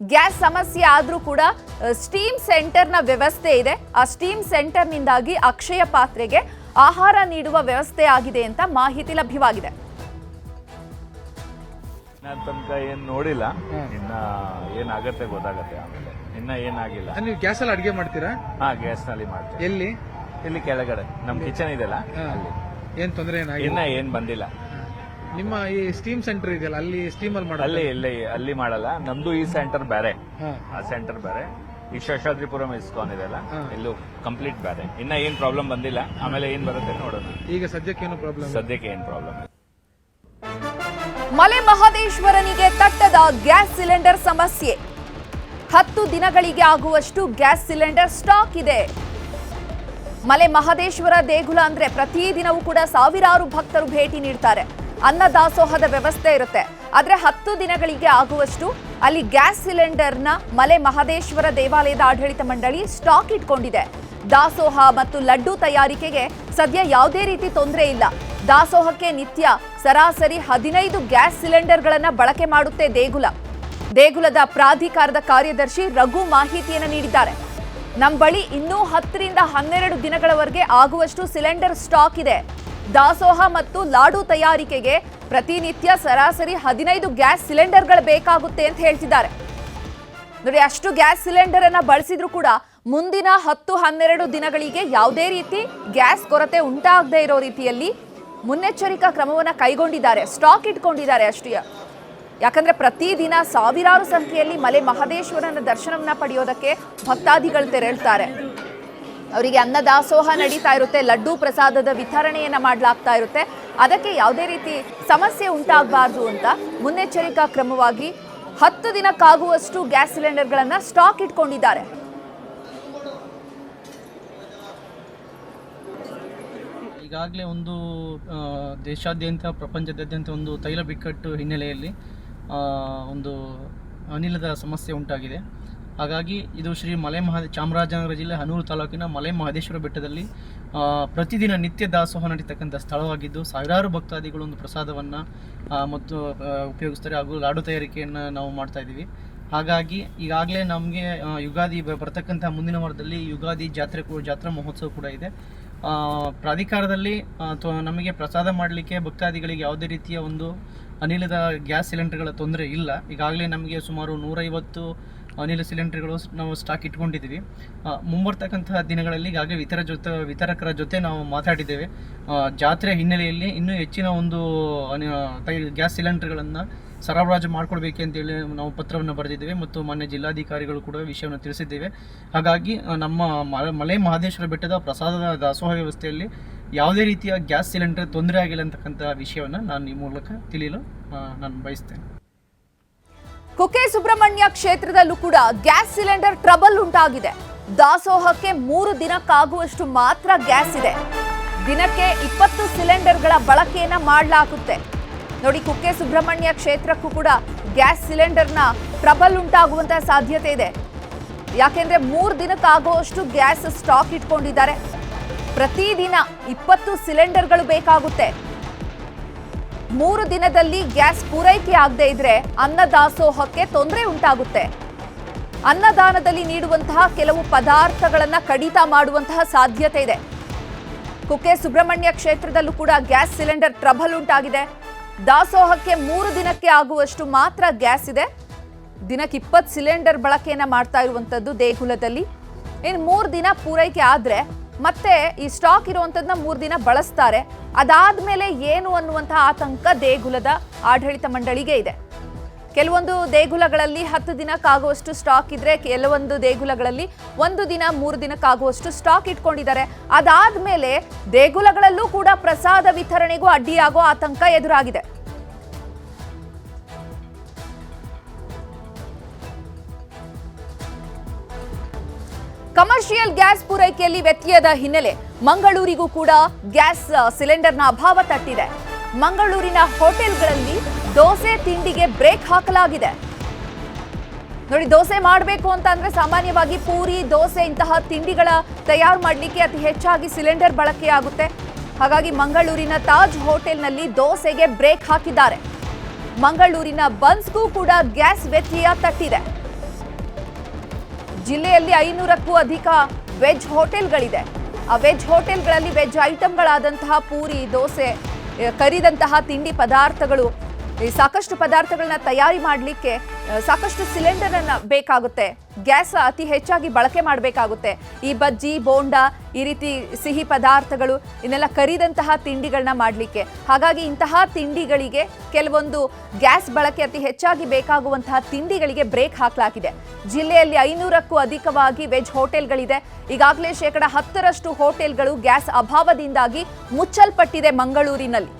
ಗ್ಯಾಸ್ ಸಮಸ್ಯೆ ಆದ್ರೂ ಕೂಡ ಸ್ಟೀಮ್ ಸೆಂಟರ್ನ ವ್ಯವಸ್ಥೆ ಇದೆ. ಆ ಸ್ಟೀಮ್ ಸೆಂಟರ್ನಿಂದಾಗಿ ಅಕ್ಷಯ ಪಾತ್ರೆಗೆ ಆಹಾರ ನೀಡುವ ವ್ಯವಸ್ಥೆ ಆಗಿದೆ ಅಂತ ಮಾಹಿತಿ ಲಭ್ಯವಾಗಿದೆ. ತನಕ ಏನ್ ನೋಡಿಲ್ಲ, ಇನ್ನ ಏನಾಗತ್ತೆ ಗೊತ್ತಾಗತ್ತೆ ಆಮೇಲೆ. ಇನ್ನ ಏನಾಗಿಲ್ಲ. ನೀವು ಗ್ಯಾಸ್ ಅಲ್ಲಿ ಅಡಿಗೆ ಮಾಡ್ತೀರಾ? ಹಾ, ಗ್ಯಾಸ್ ನಲ್ಲಿ ಮಾಡ್ತೀವಿ. ಎಲ್ಲಿ? ಇಲ್ಲಿ ಕೆಳಗಡೆ ನಮ್ ಕಿಚನ್ ಇದೆಲ್ಲ ಅಲ್ಲಿ. ಏನ್ ತೊಂದರೆ ಏನಾಗಿಲ್ಲ? ಇನ್ನ ಏನ್ ಬಂದಿಲ್ಲ. ನಿಮ್ಮ ಈ ಸ್ಟೀಮ್ ಸೆಂಟರ್ ಇದೆಯಲ್ಲ, ಅಲ್ಲಿ ಸ್ಟೀಮ್ ಅಲ್ಲಿ ಮಾಡಲ್ಲ? ಅಲ್ಲಿ ಮಾಡಲ್ಲ. ನಮ್ದು ಈ ಸೆಂಟರ್ ಬೇರೆ, ಆ ಸೆಂಟರ್ ಬೇರೆ. ಈ ಶೇಷಾದ್ರಿಪುರಂ ಇಸ್ಕಾನ್ ಇದೆಲ್ಲ, ಇಲ್ಲೂ ಕಂಪ್ಲೀಟ್ ಬೇರೆ. ಇನ್ನ ಏನ್ ಪ್ರಾಬ್ಲಮ್ ಬಂದಿಲ್ಲ, ಆಮೇಲೆ ಏನ್ ಬರುತ್ತೆ ನೋಡೋಣ. ಈಗ ಸದ್ಯಕ್ಕೆ ಏನು ಪ್ರಾಬ್ಲಮ್? ಸದ್ಯಕ್ಕೆ ಏನ್ ಪ್ರಾಬ್ಲಮ್? ಮಲೆ ಮಹದೇಶ್ವರನಿಗೆ ತಟ್ಟದ ಗ್ಯಾಸ್ ಸಿಲಿಂಡರ್ ಸಮಸ್ಯೆ. 10 ದಿನಗಳಿಗೆ ಆಗುವಷ್ಟು ಗ್ಯಾಸ್ ಸಿಲಿಂಡರ್ ಸ್ಟಾಕ್ ಇದೆ. ಮಲೆ ಮಹದೇಶ್ವರ ದೇಗುಲ ಅಂದ್ರೆ ಪ್ರತಿದಿನವೂ ಕೂಡ ಸಾವಿರಾರು ಭಕ್ತರು ಭೇಟಿ ನೀಡ್ತಾರೆ. ಅನ್ನದಾಸೋಹದ ವ್ಯವಸ್ಥೆ ಇರುತ್ತೆ. ಆದ್ರೆ 10 ದಿನಗಳಿಗೆ ಆಗುವಷ್ಟು ಅಲ್ಲಿ ಗ್ಯಾಸ್ ಸಿಲಿಂಡರ್ನ ಮಲೆ ಮಹದೇಶ್ವರ ದೇವಾಲಯದ ಆಡಳಿತ ಮಂಡಳಿ ಸ್ಟಾಕ್ ಇಟ್ಕೊಂಡಿದೆ. ದಾಸೋಹ ಮತ್ತು ಲಡ್ಡು ತಯಾರಿಕೆಗೆ ಸದ್ಯ ಯಾವುದೇ ರೀತಿ ತೊಂದರೆ ಇಲ್ಲ. ದಾಸೋಹಕ್ಕೆ ನಿತ್ಯ ಸರಾಸರಿ 15 ಗ್ಯಾಸ್ ಸಿಲಿಂಡರ್ಗಳನ್ನ ಬಳಕೆ ಮಾಡುತ್ತೆ ದೇಗುಲದ ಪ್ರಾಧಿಕಾರದ ಕಾರ್ಯದರ್ಶಿ ರಘು ಮಾಹಿತಿಯನ್ನು ನೀಡಿದ್ದಾರೆ. ನಮ್ಮ ಬಳಿ ಇನ್ನೂ 10 ರಿಂದ 12 ದಿನಗಳವರೆಗೆ ಆಗುವಷ್ಟು ಸಿಲಿಂಡರ್ ಸ್ಟಾಕ್ ಇದೆ. ದಾಸೋಹ ಮತ್ತು ಲಾಡು ತಯಾರಿಕೆಗೆ ಪ್ರತಿನಿತ್ಯ ಸರಾಸರಿ 15 ಗ್ಯಾಸ್ ಸಿಲಿಂಡರ್ಗಳು ಬೇಕಾಗುತ್ತೆ ಅಂತ ಹೇಳ್ತಿದ್ದಾರೆ. ನೋಡಿ, ಅಷ್ಟು ಗ್ಯಾಸ್ ಸಿಲಿಂಡರ್ ಅನ್ನ ಬಳಸಿದ್ರು ಕೂಡ ಮುಂದಿನ 10-12 ದಿನಗಳಿಗೆ ಯಾವುದೇ ರೀತಿ ಗ್ಯಾಸ್ ಕೊರತೆ ಉಂಟಾಗದೇ ಇರೋ ರೀತಿಯಲ್ಲಿ ಮುನ್ನೆಚ್ಚರಿಕಾ ಕ್ರಮವನ್ನು ಕೈಗೊಂಡಿದ್ದಾರೆ. ಸ್ಟಾಕ್ ಇಟ್ಕೊಂಡಿದ್ದಾರೆ ಅಷ್ಟೇ. ಯಾಕಂದ್ರೆ ಪ್ರತಿದಿನ ಸಾವಿರಾರು ಸಂಖ್ಯೆಯಲ್ಲಿ ಮಲೆ ಮಹದೇಶ್ವರನ ದರ್ಶನವನ್ನ ಪಡೆಯೋದಕ್ಕೆ ಭಕ್ತಾದಿಗಳು ತೆರಳ್ತಾರೆ. ಅವರಿಗೆ ಅನ್ನದಾಸೋಹ ನಡೀತಾ ಇರುತ್ತೆ, ಲಡ್ಡು ಪ್ರಸಾದದ ವಿತರಣೆಯನ್ನ ಮಾಡಲಾಗ್ತಾ ಇರುತ್ತೆ. ಅದಕ್ಕೆ ಯಾವುದೇ ರೀತಿ ಸಮಸ್ಯೆ ಉಂಟಾಗಬಾರ್ದು ಅಂತ ಮುನ್ನೆಚ್ಚರಿಕಾ ಕ್ರಮವಾಗಿ 10 ದಿನಕ್ಕಾಗುವಷ್ಟು ಗ್ಯಾಸ್ ಸಿಲಿಂಡರ್ಗಳನ್ನ ಸ್ಟಾಕ್ ಇಟ್ಕೊಂಡಿದ್ದಾರೆ. ಈಗಾಗಲೇ ಒಂದು ದೇಶಾದ್ಯಂತ ಪ್ರಪಂಚದಾದ್ಯಂತ ಒಂದು ತೈಲ ಬಿಕ್ಕಟ್ಟು ಹಿನ್ನೆಲೆಯಲ್ಲಿ ಒಂದು ಅನಿಲದ ಸಮಸ್ಯೆ ಉಂಟಾಗಿದೆ. ಹಾಗಾಗಿ ಇದು ಶ್ರೀ ಚಾಮರಾಜನಗರ ಜಿಲ್ಲೆ ಹನೂರು ತಾಲೂಕಿನ ಮಲೆ ಮಹದೇಶ್ವರ ಬೆಟ್ಟದಲ್ಲಿ ಪ್ರತಿದಿನ ನಿತ್ಯ ದಾಸೋಹ ನಡೀತಕ್ಕಂಥ ಸ್ಥಳವಾಗಿದ್ದು ಸಾವಿರಾರು ಭಕ್ತಾದಿಗಳು ಒಂದು ಪ್ರಸಾದವನ್ನು ಮತ್ತು ಉಪಯೋಗಿಸ್ತಾರೆ. ಹಾಗೂ ಲಾಡು ತಯಾರಿಕೆಯನ್ನು ನಾವು ಮಾಡ್ತಾ ಇದ್ದೀವಿ. ಹಾಗಾಗಿ ಈಗಾಗಲೇ ನಮಗೆ ಯುಗಾದಿ ಬರ್ತಕ್ಕಂಥ ಮುಂದಿನ ವಾರದಲ್ಲಿ ಯುಗಾದಿ ಜಾತ್ರಾ ಮಹೋತ್ಸವ ಕೂಡ ಇದೆ. ಪ್ರಾಧಿಕಾರದಲ್ಲಿ ನಮಗೆ ಪ್ರಸಾದ ಮಾಡಲಿಕ್ಕೆ ಭಕ್ತಾದಿಗಳಿಗೆ ಯಾವುದೇ ರೀತಿಯ ಒಂದು ಅನಿಲದ ಗ್ಯಾಸ್ ಸಿಲಿಂಡರ್ಗಳ ತೊಂದರೆ ಇಲ್ಲ. ಈಗಾಗಲೇ ನಮಗೆ ಸುಮಾರು 150 ಅನಿಲ ಸಿಲಿಂಡರ್ಗಳು ನಾವು ಸ್ಟಾಕ್ ಇಟ್ಕೊಂಡಿದ್ದೀವಿ. ಮುಂಬರ್ತಕ್ಕಂತಹ ದಿನಗಳಲ್ಲಿ ಈಗಾಗಲೇ ವಿತರಕರ ಜೊತೆ ನಾವು ಮಾತಾಡಿದ್ದೇವೆ. ಜಾತ್ರೆ ಹಿನ್ನೆಲೆಯಲ್ಲಿ ಇನ್ನೂ ಹೆಚ್ಚಿನ ಒಂದು ಗ್ಯಾಸ್ ಸಿಲಿಂಡರ್ಗಳನ್ನು ಸರಬರಾಜು ಮಾಡಿಕೊಡ್ಬೇಕಂತೇಳಿ ನಾವು ಪತ್ರವನ್ನು ಬರೆದಿದ್ದೇವೆ ಮತ್ತು ಮಾನ್ಯ ಜಿಲ್ಲಾಧಿಕಾರಿಗಳು ಕೂಡ ವಿಷಯವನ್ನು ತಿಳಿಸಿದ್ದೇವೆ. ಹಾಗಾಗಿ ನಮ್ಮ ಮಲೆ ಮಹದೇಶ್ವರ ಬೆಟ್ಟದ ಪ್ರಸಾದದ ದಾಸೋಹ ವ್ಯವಸ್ಥೆಯಲ್ಲಿ ಯಾವುದೇ ರೀತಿಯ ಗ್ಯಾಸ್ ಸಿಲಿಂಡರ್ ತೊಂದರೆ ಆಗಿಲ್ಲ ಅಂತಕ್ಕಂಥ ವಿಷಯವನ್ನು ನಾನು ಈ ಮೂಲಕ ತಿಳಿಯಲು ನಾನು ಬಯಸ್ತೇನೆ. ಕುಕ್ಕೆ ಸುಬ್ರಹ್ಮಣ್ಯ ಕ್ಷೇತ್ರದಲ್ಲೂ ಕೂಡ ಗ್ಯಾಸ್ ಸಿಲಿಂಡರ್ ಟ್ರಬಲ್ ಉಂಟಾಗಿದೆ. ದಾಸೋಹಕ್ಕೆ 3 ದಿನಕ್ಕಾಗುವಷ್ಟು ಮಾತ್ರ ಗ್ಯಾಸ್ ಇದೆ. ದಿನಕ್ಕೆ 20 ಸಿಲಿಂಡರ್ಗಳ ಬಳಕೆಯನ್ನ ಮಾಡಲಾಗುತ್ತೆ. ನೋಡಿ, ಕುಕ್ಕೆ ಸುಬ್ರಹ್ಮಣ್ಯ ಕ್ಷೇತ್ರಕ್ಕೂ ಕೂಡ ಗ್ಯಾಸ್ ಸಿಲಿಂಡರ್ನ ಟ್ರಬಲ್ ಉಂಟಾಗುವಂತಹ ಸಾಧ್ಯತೆ ಇದೆ. ಯಾಕೆಂದ್ರೆ 3 ದಿನಕ್ಕಾಗುವಷ್ಟು ಗ್ಯಾಸ್ ಸ್ಟಾಕ್ ಇಟ್ಕೊಂಡಿದ್ದಾರೆ. ಪ್ರತಿದಿನ 20 ಸಿಲಿಂಡರ್ಗಳು ಬೇಕಾಗುತ್ತೆ. 3 ದಿನದಲ್ಲಿ ಗ್ಯಾಸ್ ಪೂರೈಕೆ ಆಗದೆ ಇದ್ರೆ ಅನ್ನದಾಸೋಹಕ್ಕೆ ತೊಂದರೆ ಉಂಟಾಗುತ್ತೆ. ಅನ್ನದಾನದಲ್ಲಿ ನೀಡುವಂತಹ ಕೆಲವು ಪದಾರ್ಥಗಳನ್ನ ಕಡಿತ ಮಾಡುವಂತಹ ಸಾಧ್ಯತೆ ಇದೆ. ಕುಕ್ಕೆ ಸುಬ್ರಹ್ಮಣ್ಯ ಕ್ಷೇತ್ರದಲ್ಲೂ ಕೂಡ ಗ್ಯಾಸ್ ಸಿಲಿಂಡರ್ ಟ್ರಬಲ್ ಉಂಟಾಗಿದೆ. ದಾಸೋಹಕ್ಕೆ 3 ದಿನಕ್ಕೆ ಆಗುವಷ್ಟು ಮಾತ್ರ ಗ್ಯಾಸ್ ಇದೆ. ದಿನಕ್ಕೆ 20 ಸಿಲಿಂಡರ್ ಬಳಕೆಯನ್ನ ಮಾಡ್ತಾ ಇರುವಂತದ್ದು ದೇಗುಲದಲ್ಲಿ. ಇನ್ನು 3 ದಿನ ಪೂರೈಕೆ ಆದ್ರೆ ಮತ್ತೆ ಈ ಸ್ಟಾಕ್ ಇರುವಂತದನ್ನ 3 ದಿನ ಬಳಸ್ತಾರೆ. ಅದಾದ್ಮೇಲೆ ಏನು ಅನ್ನುವಂತಹ ಆತಂಕ ದೇಗುಲದ ಆಡಳಿತ ಮಂಡಳಿಗೆ ಇದೆ. ಕೆಲವೊಂದು ದೇಗುಲಗಳಲ್ಲಿ 10 ದಿನಕ್ಕಾಗುವಷ್ಟು ಸ್ಟಾಕ್ ಇದ್ರೆ, ಕೆಲವೊಂದು ದೇಗುಲಗಳಲ್ಲಿ 1 ದಿನ 3 ದಿನಕ್ಕಾಗುವಷ್ಟು ಸ್ಟಾಕ್ ಇಟ್ಕೊಂಡಿದ್ದಾರೆ. ಅದಾದ್ಮೇಲೆ ದೇಗುಲಗಳಲ್ಲೂ ಕೂಡ ಪ್ರಸಾದ ವಿತರಣೆಗೂ ಅಡ್ಡಿಯಾಗೋ ಆತಂಕ ಎದುರಾಗಿದೆ. ಕಮರ್ಷಿಯಲ್ ಗ್ಯಾಸ್ ಪೂರೈಕೆಯಲ್ಲಿ ವ್ಯತ್ಯಯದ ಹಿನ್ನೆಲೆ ಮಂಗಳೂರಿಗೂ ಕೂಡ ಗ್ಯಾಸ್ ಸಿಲಿಂಡರ್ನ ಅಭಾವ ತಟ್ಟಿದೆ. ಮಂಗಳೂರಿನ ಹೋಟೆಲ್ಗಳಲ್ಲಿ ದೋಸೆ ತಿಂಡಿಗೆ ಬ್ರೇಕ್ ಹಾಕಲಾಗಿದೆ. ನೋಡಿ, ದೋಸೆ ಮಾಡಬೇಕು ಅಂತ ಅಂದ್ರೆ ಸಾಮಾನ್ಯವಾಗಿ ಪೂರಿ, ದೋಸೆ ಇಂತಹ ತಿಂಡಿಗಳ ತಯಾರು ಮಾಡಲಿಕ್ಕೆ ಅತಿ ಹೆಚ್ಚಾಗಿ ಸಿಲಿಂಡರ್ ಬಳಕೆಯಾಗುತ್ತೆ. ಹಾಗಾಗಿ ಮಂಗಳೂರಿನ ತಾಜ್ ಹೋಟೆಲ್ನಲ್ಲಿ ದೋಸೆಗೆ ಬ್ರೇಕ್ ಹಾಕಿದ್ದಾರೆ. ಮಂಗಳೂರಿನ ಬನ್ಸ್ಗೂ ಕೂಡ ಗ್ಯಾಸ್ ವ್ಯತ್ಯಯ ತಟ್ಟಿದೆ. ಜಿಲ್ಲೆಯಲ್ಲಿ 500ಕ್ಕೂ ಅಧಿಕ ವೆಜ್ ಹೋಟೆಲ್ಗಳಿದೆ. ಆ ವೆಜ್ ಹೋಟೆಲ್ಗಳಲ್ಲಿ ವೆಜ್ ಐಟಮ್ಗಳಾದಂತಹ ಪೂರಿ, ದೋಸೆ, ಕರಿದಂತಹ ತಿಂಡಿ ಪದಾರ್ಥಗಳು, ಸಾಕಷ್ಟು ಪದಾರ್ಥಗಳನ್ನ ತಯಾರಿ ಮಾಡಲಿಕ್ಕೆ ಸಾಕಷ್ಟು ಸಿಲಿಂಡರ್ ಅನ್ನ ಬೇಕಾಗುತ್ತೆ. ಗ್ಯಾಸ್ ಅತಿ ಹೆಚ್ಚಾಗಿ ಬಳಕೆ ಮಾಡಬೇಕಾಗುತ್ತೆ. ಈ ಬಜ್ಜಿ, ಬೋಂಡಾ, ಈ ರೀತಿ ಸಿಹಿ ಪದಾರ್ಥಗಳು, ಇನ್ನೆಲ್ಲ ಕರಿದಂತಹ ತಿಂಡಿಗಳನ್ನ ಮಾಡಲಿಕ್ಕೆ. ಹಾಗಾಗಿ ಇಂತಹ ತಿಂಡಿಗಳಿಗೆ, ಕೆಲವೊಂದು ಗ್ಯಾಸ್ ಬಳಕೆ ಅತಿ ಹೆಚ್ಚಾಗಿ ಬೇಕಾಗುವಂತಹ ತಿಂಡಿಗಳಿಗೆ ಬ್ರೇಕ್ ಹಾಕಲಾಗಿದೆ. ಜಿಲ್ಲೆಯಲ್ಲಿ 500ಕ್ಕೂ ಅಧಿಕವಾಗಿ ವೆಜ್ ಹೋಟೆಲ್ಗಳಿದೆ. ಈಗಾಗಲೇ 10% ಹೋಟೆಲ್ಗಳು ಗ್ಯಾಸ್ ಅಭಾವದಿಂದಾಗಿ ಮುಚ್ಚಲ್ಪಟ್ಟಿದೆ ಮಂಗಳೂರಿನಲ್ಲಿ.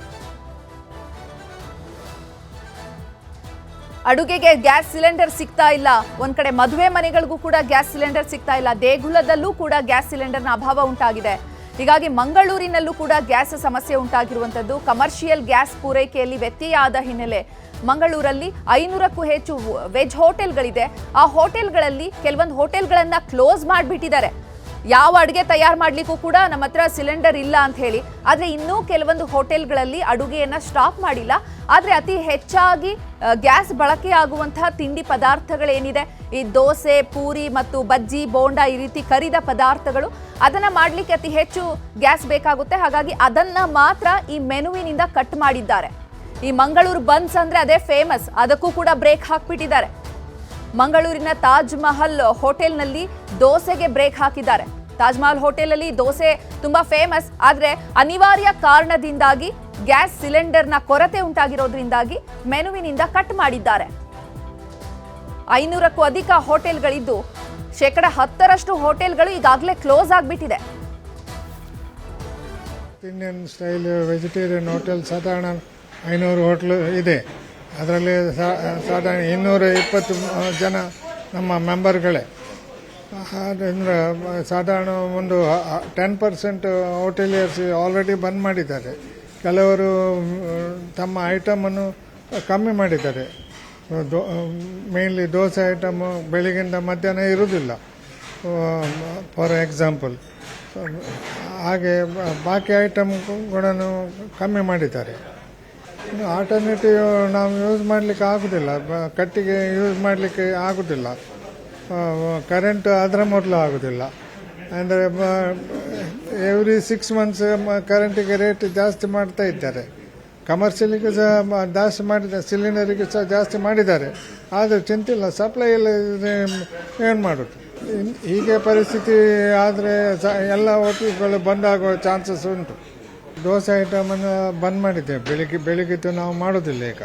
ಅಡುಗೆಗೆ ಗ್ಯಾಸ್ ಸಿಲಿಂಡರ್ ಸಿಗ್ತಾ ಇಲ್ಲ. ಒಂದ್ ಕಡೆ ಮದುವೆ ಮನೆಗಳಿಗೂ ಕೂಡ ಗ್ಯಾಸ್ ಸಿಲಿಂಡರ್ ಸಿಗ್ತಾ ಇಲ್ಲ. ದೇಗುಲದಲ್ಲೂ ಕೂಡ ಗ್ಯಾಸ್ ಸಿಲಿಂಡರ್ನ ಅಭಾವ ಉಂಟಾಗಿದೆ. ಹೀಗಾಗಿ ಮಂಗಳೂರಿನಲ್ಲೂ ಕೂಡ ಗ್ಯಾಸ್ ಸಮಸ್ಯೆ ಉಂಟಾಗಿರುವಂಥದ್ದು. ಕಮರ್ಷಿಯಲ್ ಗ್ಯಾಸ್ ಪೂರೈಕೆಯಲ್ಲಿ ವ್ಯತ್ಯಯ ಆದ ಹಿನ್ನೆಲೆ ಮಂಗಳೂರಲ್ಲಿ 500ಕ್ಕೂ ಹೆಚ್ಚು ವೆಜ್ ಹೋಟೆಲ್ಗಳಿದೆ. ಆ ಹೋಟೆಲ್ಗಳಲ್ಲಿ ಕೆಲವೊಂದು ಹೋಟೆಲ್ಗಳನ್ನ ಕ್ಲೋಸ್ ಮಾಡಿಬಿಟ್ಟಿದ್ದಾರೆ. ಯಾವ ಅಡುಗೆ ತಯಾರು ಮಾಡಲಿಕ್ಕೂ ಕೂಡ ನಮ್ಮ ಹತ್ರ ಸಿಲಿಂಡರ್ ಇಲ್ಲ ಅಂತ ಹೇಳಿ. ಆದರೆ ಇನ್ನೂ ಕೆಲವೊಂದು ಹೋಟೆಲ್ಗಳಲ್ಲಿ ಅಡುಗೆಯನ್ನು ಸ್ಟಾಪ್ ಮಾಡಿಲ್ಲ. ಆದರೆ ಅತಿ ಹೆಚ್ಚಾಗಿ ಗ್ಯಾಸ್ ಬಳಕೆಯಾಗುವಂತಹ ತಿಂಡಿ ಪದಾರ್ಥಗಳೇನಿದೆ, ಈ ದೋಸೆ, ಪೂರಿ ಮತ್ತು ಬಜ್ಜಿ, ಬೋಂಡಾ, ಈ ರೀತಿ ಕರಿದ ಪದಾರ್ಥಗಳು, ಅದನ್ನು ಮಾಡಲಿಕ್ಕೆ ಅತಿ ಹೆಚ್ಚು ಗ್ಯಾಸ್ ಬೇಕಾಗುತ್ತೆ. ಹಾಗಾಗಿ ಅದನ್ನು ಮಾತ್ರ ಈ ಮೆನುವಿನಿಂದ ಕಟ್ ಮಾಡಿದ್ದಾರೆ. ಈ ಮಂಗಳೂರು ಬನ್ಸ್ ಅಂದರೆ ಅದೇ ಫೇಮಸ್, ಅದಕ್ಕೂ ಕೂಡ ಬ್ರೇಕ್ ಹಾಕ್ಬಿಟ್ಟಿದ್ದಾರೆ. ಮಂಗಳೂರಿನ ತಾಜ್ ಮಹಲ್ ಹೋಟೆಲ್ನಲ್ಲಿ ದೋಸೆಗೆ ಬ್ರೇಕ್ ಹಾಕಿದ್ದಾರೆ. ತಾಜ್ ಮಹಲ್ ಹೋಟೆಲಲ್ಲಿ ದೋಸೆ ತುಂಬಾ ಫೇಮಸ್. ಆದರೆ ಅನಿವಾರ್ಯ ಕಾರಣದಿಂದಾಗಿ ಗ್ಯಾಸ್ ಸಿಲಿಂಡರ್ನ ಕೊರತೆ ಉಂಟಾಗಿರೋದ್ರಿಂದಾಗಿ ಮೆನುವಿನಿಂದ ಕಟ್ ಮಾಡಿದ್ದಾರೆ. 500ಕ್ಕೂ ಅಧಿಕ ಹೋಟೆಲ್ಗಳಿದ್ದು 10% ಹೋಟೆಲ್ಗಳು ಈಗಾಗಲೇ ಕ್ಲೋಸ್ ಆಗಿಬಿಟ್ಟಿದೆ. ಇಂಡಿಯನ್ ಸ್ಟೈಲ್ ವೆಜಿಟೇರಿಯನ್ ಹೋಟೆಲ್ ಸಾಧಾರಣ 500 ಹೋಟ್ಲು ಇದೆ. ಅದರಲ್ಲಿ ಸಾಧಾರಣ 220 ಜನ ನಮ್ಮ ಮೆಂಬರ್ಗಳೇ. ಆದ್ದರಿಂದ ಸಾಧಾರಣ ಒಂದು 10% ಹೋಟೆಲಿಯರ್ಸ್ ಆಲ್ರೆಡಿ ಬಂದ್ ಮಾಡಿದ್ದಾರೆ. ಕೆಲವರು ತಮ್ಮ ಐಟಮನ್ನು ಕಮ್ಮಿ ಮಾಡಿದ್ದಾರೆ. ಮೇನ್ಲಿ ದೋಸೆ ಐಟಮು ಬೆಳಿಗ್ಗೆಯಿಂದ ಮಧ್ಯಾಹ್ನ ಇರುವುದಿಲ್ಲ, ಫಾರ್ ಎಕ್ಸಾಂಪಲ್. ಹಾಗೆ ಬಾಕಿ ಐಟಮ್ಗಳನ್ನು ಕಮ್ಮಿ ಮಾಡಿದ್ದಾರೆ. ಆಲ್ಟರ್ನೇಟಿವ್ ನಾವು ಯೂಸ್ ಮಾಡಲಿಕ್ಕೆ ಆಗೋದಿಲ್ಲ. ಕಟ್ಟಿಗೆ ಯೂಸ್ ಮಾಡಲಿಕ್ಕೆ ಆಗೋದಿಲ್ಲ. ಕರೆಂಟ್ ಅದರ ಮೊದಲು ಆಗೋದಿಲ್ಲ. ಅಂದರೆ ಎವ್ರಿ 6 ಮಂತ್ಸ್ ಕರೆಂಟಿಗೆ ರೇಟ್ ಜಾಸ್ತಿ ಮಾಡ್ತಾ ಇದ್ದಾರೆ. ಕಮರ್ಷಿಯಲಿಗೆ ಸಹ ಜಾಸ್ತಿ ಮಾಡಿದ್ದಾರೆ, ಸಿಲಿಂಡರಿಗೆ ಸಹ ಜಾಸ್ತಿ ಮಾಡಿದ್ದಾರೆ. ಆದರೆ ಚಿಂತೆ ಇಲ್ಲ, ಸಪ್ಲೈ ಎಲ್ಲ ಏನು ಮಾಡೋದು. ಹೀಗೆ ಪರಿಸ್ಥಿತಿ ಆದರೆ ಎಲ್ಲ ಹೋಟೆಲ್ಗಳು ಬಂದಾಗುವ ಚಾನ್ಸಸ್ ಉಂಟು. ದೋಸೆ ಐಟಮನ್ನು ಬಂದ್ ಮಾಡಿದ್ದೇವೆ. ಬೆಳಿಗ್ಗೆ ನಾವು ಮಾಡೋದಿಲ್ಲ, ಈಗ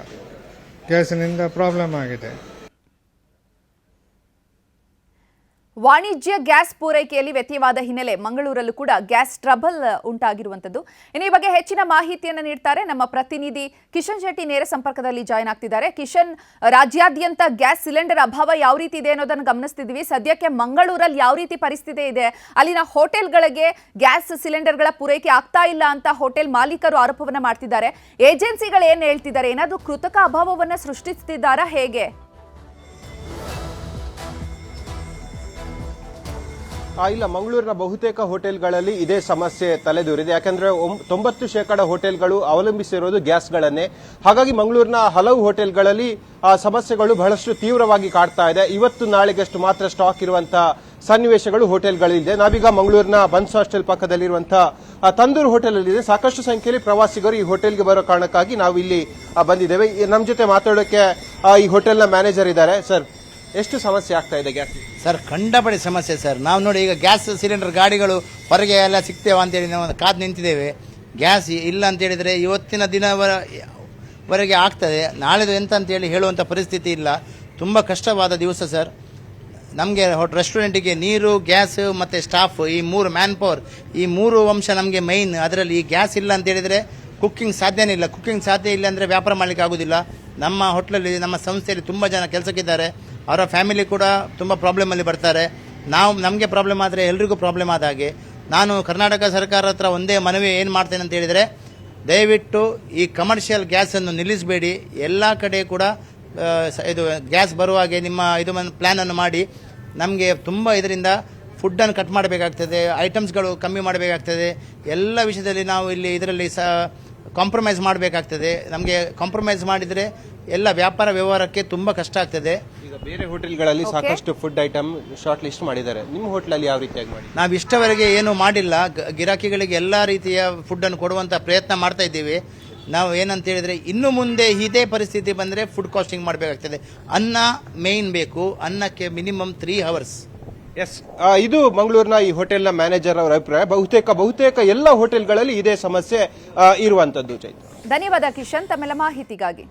ಗ್ಯಾಸಿನಿಂದ ಪ್ರಾಬ್ಲಮ್ ಆಗಿದೆ. ವಾಣಿಜ್ಯ ಗ್ಯಾಸ್ ಪೂರೈಕೆಯಲ್ಲಿ ವ್ಯತ್ಯಯವಾದ ಹಿನ್ನೆಲೆ ಮಂಗಳೂರಲ್ಲೂ ಕೂಡ ಗ್ಯಾಸ್ ಟ್ರಬಲ್ ಉಂಟಾಗಿರುವಂಥದ್ದು. ಇನ್ನು ಈ ಬಗ್ಗೆ ಹೆಚ್ಚಿನ ಮಾಹಿತಿಯನ್ನು ನೀಡ್ತಾರೆ ನಮ್ಮ ಪ್ರತಿನಿಧಿ ಕಿಶನ್ ಶೆಟ್ಟಿ. ನೇರ ಸಂಪರ್ಕದಲ್ಲಿ ಜಾಯ್ನ್ ಆಗ್ತಿದ್ದಾರೆ. ಕಿಶನ್, ರಾಜ್ಯಾದ್ಯಂತ ಗ್ಯಾಸ್ ಸಿಲಿಂಡರ್ ಅಭಾವ ಯಾವ ರೀತಿ ಇದೆ ಅನ್ನೋದನ್ನು ಗಮನಿಸ್ತಿದ್ದೀವಿ. ಸದ್ಯಕ್ಕೆ ಮಂಗಳೂರಲ್ಲಿ ಯಾವ ರೀತಿ ಪರಿಸ್ಥಿತಿ ಇದೆ? ಅಲ್ಲಿನ ಹೋಟೆಲ್ಗಳಿಗೆ ಗ್ಯಾಸ್ ಸಿಲಿಂಡರ್ಗಳ ಪೂರೈಕೆ ಆಗ್ತಾ ಇಲ್ಲ ಅಂತ ಹೋಟೆಲ್ ಮಾಲೀಕರು ಆರೋಪವನ್ನ ಮಾಡ್ತಿದ್ದಾರೆ. ಏಜೆನ್ಸಿಗಳು ಏನು ಹೇಳ್ತಿದ್ದಾರೆ? ಏನಾದರೂ ಕೃತಕ ಅಭಾವವನ್ನು ಸೃಷ್ಟಿಸ್ತಿದ್ದಾರಾ, ಹೇಗೆ? ಇಲ್ಲ, ಮಂಗಳೂರಿನ ಬಹುತೇಕ ಹೋಟೆಲ್ಗಳಲ್ಲಿ ಇದೇ ಸಮಸ್ಯೆ ತಲೆದೂರಿದೆ. ಯಾಕಂದ್ರೆ 90% ಹೋಟೆಲ್ಗಳು ಅವಲಂಬಿಸಿರೋದು ಗ್ಯಾಸ್ಗಳನ್ನೇ. ಹಾಗಾಗಿ ಮಂಗಳೂರಿನ ಹಲವು ಹೋಟೆಲ್ಗಳಲ್ಲಿ ಸಮಸ್ಯೆಗಳು ಬಹಳಷ್ಟು ತೀವ್ರವಾಗಿ ಕಾಡ್ತಾ ಇದೆ. ಇವತ್ತು ನಾಳೆಗಷ್ಟು ಮಾತ್ರ ಸ್ಟಾಕ್ ಇರುವಂತಹ ಸನ್ನಿವೇಶಗಳು ಹೋಟೆಲ್ಗಳಿದೆ. ನಾವೀಗ ಮಂಗಳೂರಿನ ಬನ್ಸ್ ಹಾಸ್ಟೆಲ್ ಪಕ್ಕದಲ್ಲಿರುವಂತಹ ತಂದೂರು ಹೋಟೆಲ್ ಅಲ್ಲಿ ಇದೆ. ಸಾಕಷ್ಟು ಸಂಖ್ಯೆಯಲ್ಲಿ ಪ್ರವಾಸಿಗರು ಈ ಹೋಟೆಲ್ಗೆ ಬರೋ ಕಾರಣಕ್ಕಾಗಿ ನಾವು ಇಲ್ಲಿ ಬಂದಿದ್ದೇವೆ. ನಮ್ಮ ಜೊತೆ ಮಾತಾಡೋಕೆ ಈ ಹೋಟೆಲ್ನ ಮ್ಯಾನೇಜರ್ ಇದ್ದಾರೆ. ಸರ್, ಎಷ್ಟು ಸಮಸ್ಯೆ ಆಗ್ತಾ ಇದೆ ಗ್ಯಾಸ್? ಸರ್, ಕಂಡಪಡಿ ಸಮಸ್ಯೆ ಸರ್. ನಾವು ನೋಡಿ, ಈಗ ಗ್ಯಾಸ್ ಸಿಲಿಂಡರ್ ಗಾಡಿಗಳು ಹೊರಗೆ ಎಲ್ಲ ಸಿಗ್ತೇವೆ ಅಂತೇಳಿ ನಾವು ಕಾದು ನಿಂತಿದ್ದೇವೆ. ಗ್ಯಾಸ್ ಇಲ್ಲ ಅಂತ ಹೇಳಿದರೆ ಇವತ್ತಿನ ದಿನವರೆಗೆ ಆಗ್ತದೆ, ನಾಳೆದು ಎಂತ ಅಂತೇಳಿ ಹೇಳುವಂಥ ಪರಿಸ್ಥಿತಿ ಇಲ್ಲ. ತುಂಬ ಕಷ್ಟವಾದ ದಿವಸ ಸರ್. ನಮಗೆ ರೆಸ್ಟೋರೆಂಟಿಗೆ ನೀರು, ಗ್ಯಾಸ್ ಮತ್ತು ಸ್ಟಾಫ್, ಈ 3 ಮ್ಯಾನ್ ಪವರ್, ಈ 3 ಅಂಶ ನಮಗೆ ಮೈನ್. ಅದರಲ್ಲಿ ಈ ಗ್ಯಾಸ್ ಇಲ್ಲ ಅಂತ ಹೇಳಿದರೆ ಕುಕ್ಕಿಂಗ್ ಸಾಧ್ಯನೇ ಇಲ್ಲ. ಕುಕ್ಕಿಂಗ್ ಸಾಧ್ಯ ಇಲ್ಲ ಅಂದರೆ ವ್ಯಾಪಾರ ಮಾಡಲಿಕ್ಕೆ ಆಗೋದಿಲ್ಲ. ನಮ್ಮ ಹೋಟ್ಲಲ್ಲಿ, ನಮ್ಮ ಸಂಸ್ಥೆಯಲ್ಲಿ ತುಂಬ ಜನ ಕೆಲಸಕ್ಕಿದ್ದಾರೆ. ಅವರ ಫ್ಯಾಮಿಲಿ ಕೂಡ ತುಂಬ ಪ್ರಾಬ್ಲಮಲ್ಲಿ ಬರ್ತಾರೆ. ನಮಗೆ ಪ್ರಾಬ್ಲಮ್ ಆದರೆ ಎಲ್ರಿಗೂ ಪ್ರಾಬ್ಲಮ್ ಆದ ಹಾಗೆ. ನಾನು ಕರ್ನಾಟಕ ಸರ್ಕಾರ ಹತ್ರ ಒಂದೇ ಮನವಿ ಏನು ಮಾಡ್ತೇನೆ ಅಂತ ಹೇಳಿದರೆ, ದಯವಿಟ್ಟು ಈ ಕಮರ್ಷಿಯಲ್ ಗ್ಯಾಸನ್ನು ನಿಲ್ಲಿಸಬೇಡಿ. ಎಲ್ಲ ಕಡೆ ಕೂಡ ಇದು ಗ್ಯಾಸ್ ಬರುವ ಹಾಗೆ ನಿಮ್ಮ ಪ್ಲ್ಯಾನನ್ನು ಮಾಡಿ. ನಮಗೆ ತುಂಬ ಇದರಿಂದ ಫುಡ್ಡನ್ನು ಕಟ್ ಮಾಡಬೇಕಾಗ್ತದೆ, ಐಟಮ್ಸ್ಗಳು ಕಮ್ಮಿ ಮಾಡಬೇಕಾಗ್ತದೆ. ಎಲ್ಲ ವಿಷಯದಲ್ಲಿ ನಾವು ಇದರಲ್ಲಿ ಕಾಂಪ್ರಮೈಸ್ ಮಾಡಬೇಕಾಗ್ತದೆ. ನಮಗೆ ಕಾಂಪ್ರಮೈಸ್ ಮಾಡಿದರೆ ಎಲ್ಲ ವ್ಯಾಪಾರ ವ್ಯವಹಾರಕ್ಕೆ ತುಂಬ ಕಷ್ಟ ಆಗ್ತದೆ. ಈಗ ಬೇರೆ ಹೋಟೆಲ್ಗಳಲ್ಲಿ ಸಾಕಷ್ಟು ಫುಡ್ ಐಟಮ್ ಶಾರ್ಟ್ ಲಿಸ್ಟ್ ಮಾಡಿದ್ದಾರೆ. ನಿಮ್ಮ ಹೋಟೆಲಲ್ಲಿ ಯಾವ ರೀತಿಯಾಗಿ ಮಾಡಿ? ನಾವು ಇಷ್ಟವರೆಗೆ ಏನು ಮಾಡಿಲ್ಲ. ಗಿರಾಕಿಗಳಿಗೆ ಎಲ್ಲ ರೀತಿಯ ಫುಡ್ಡನ್ನು ಕೊಡುವಂಥ ಪ್ರಯತ್ನ ಮಾಡ್ತಾ ಇದ್ದೀವಿ. ನಾವು ಏನಂತ ಹೇಳಿದರೆ, ಇನ್ನು ಮುಂದೆ ಇದೇ ಪರಿಸ್ಥಿತಿ ಬಂದರೆ ಫುಡ್ ಕಾಸ್ಟಿಂಗ್ ಮಾಡಬೇಕಾಗ್ತದೆ. ಅನ್ನ ಮೇಯ್ನ್ ಬೇಕು. ಅನ್ನಕ್ಕೆ ಮಿನಿಮಮ್ 3 hours. ಎಸ್, ಇದು ಮಂಗಳೂರಿನ ಈ ಹೋಟೆಲ್ನ ಮ್ಯಾನೇಜರ್ ಅವರ ಅಭಿಪ್ರಾಯ. ಬಹುತೇಕ ಎಲ್ಲ ಹೋಟೆಲ್ಗಳಲ್ಲಿ ಇದೇ ಸಮಸ್ಯೆ ಇರುವಂತದ್ದು. ಧನ್ಯವಾದ ಕಿಶನ್, ತಮ್ಮೆಲ್ಲ ಮಾಹಿತಿಗಾಗಿ.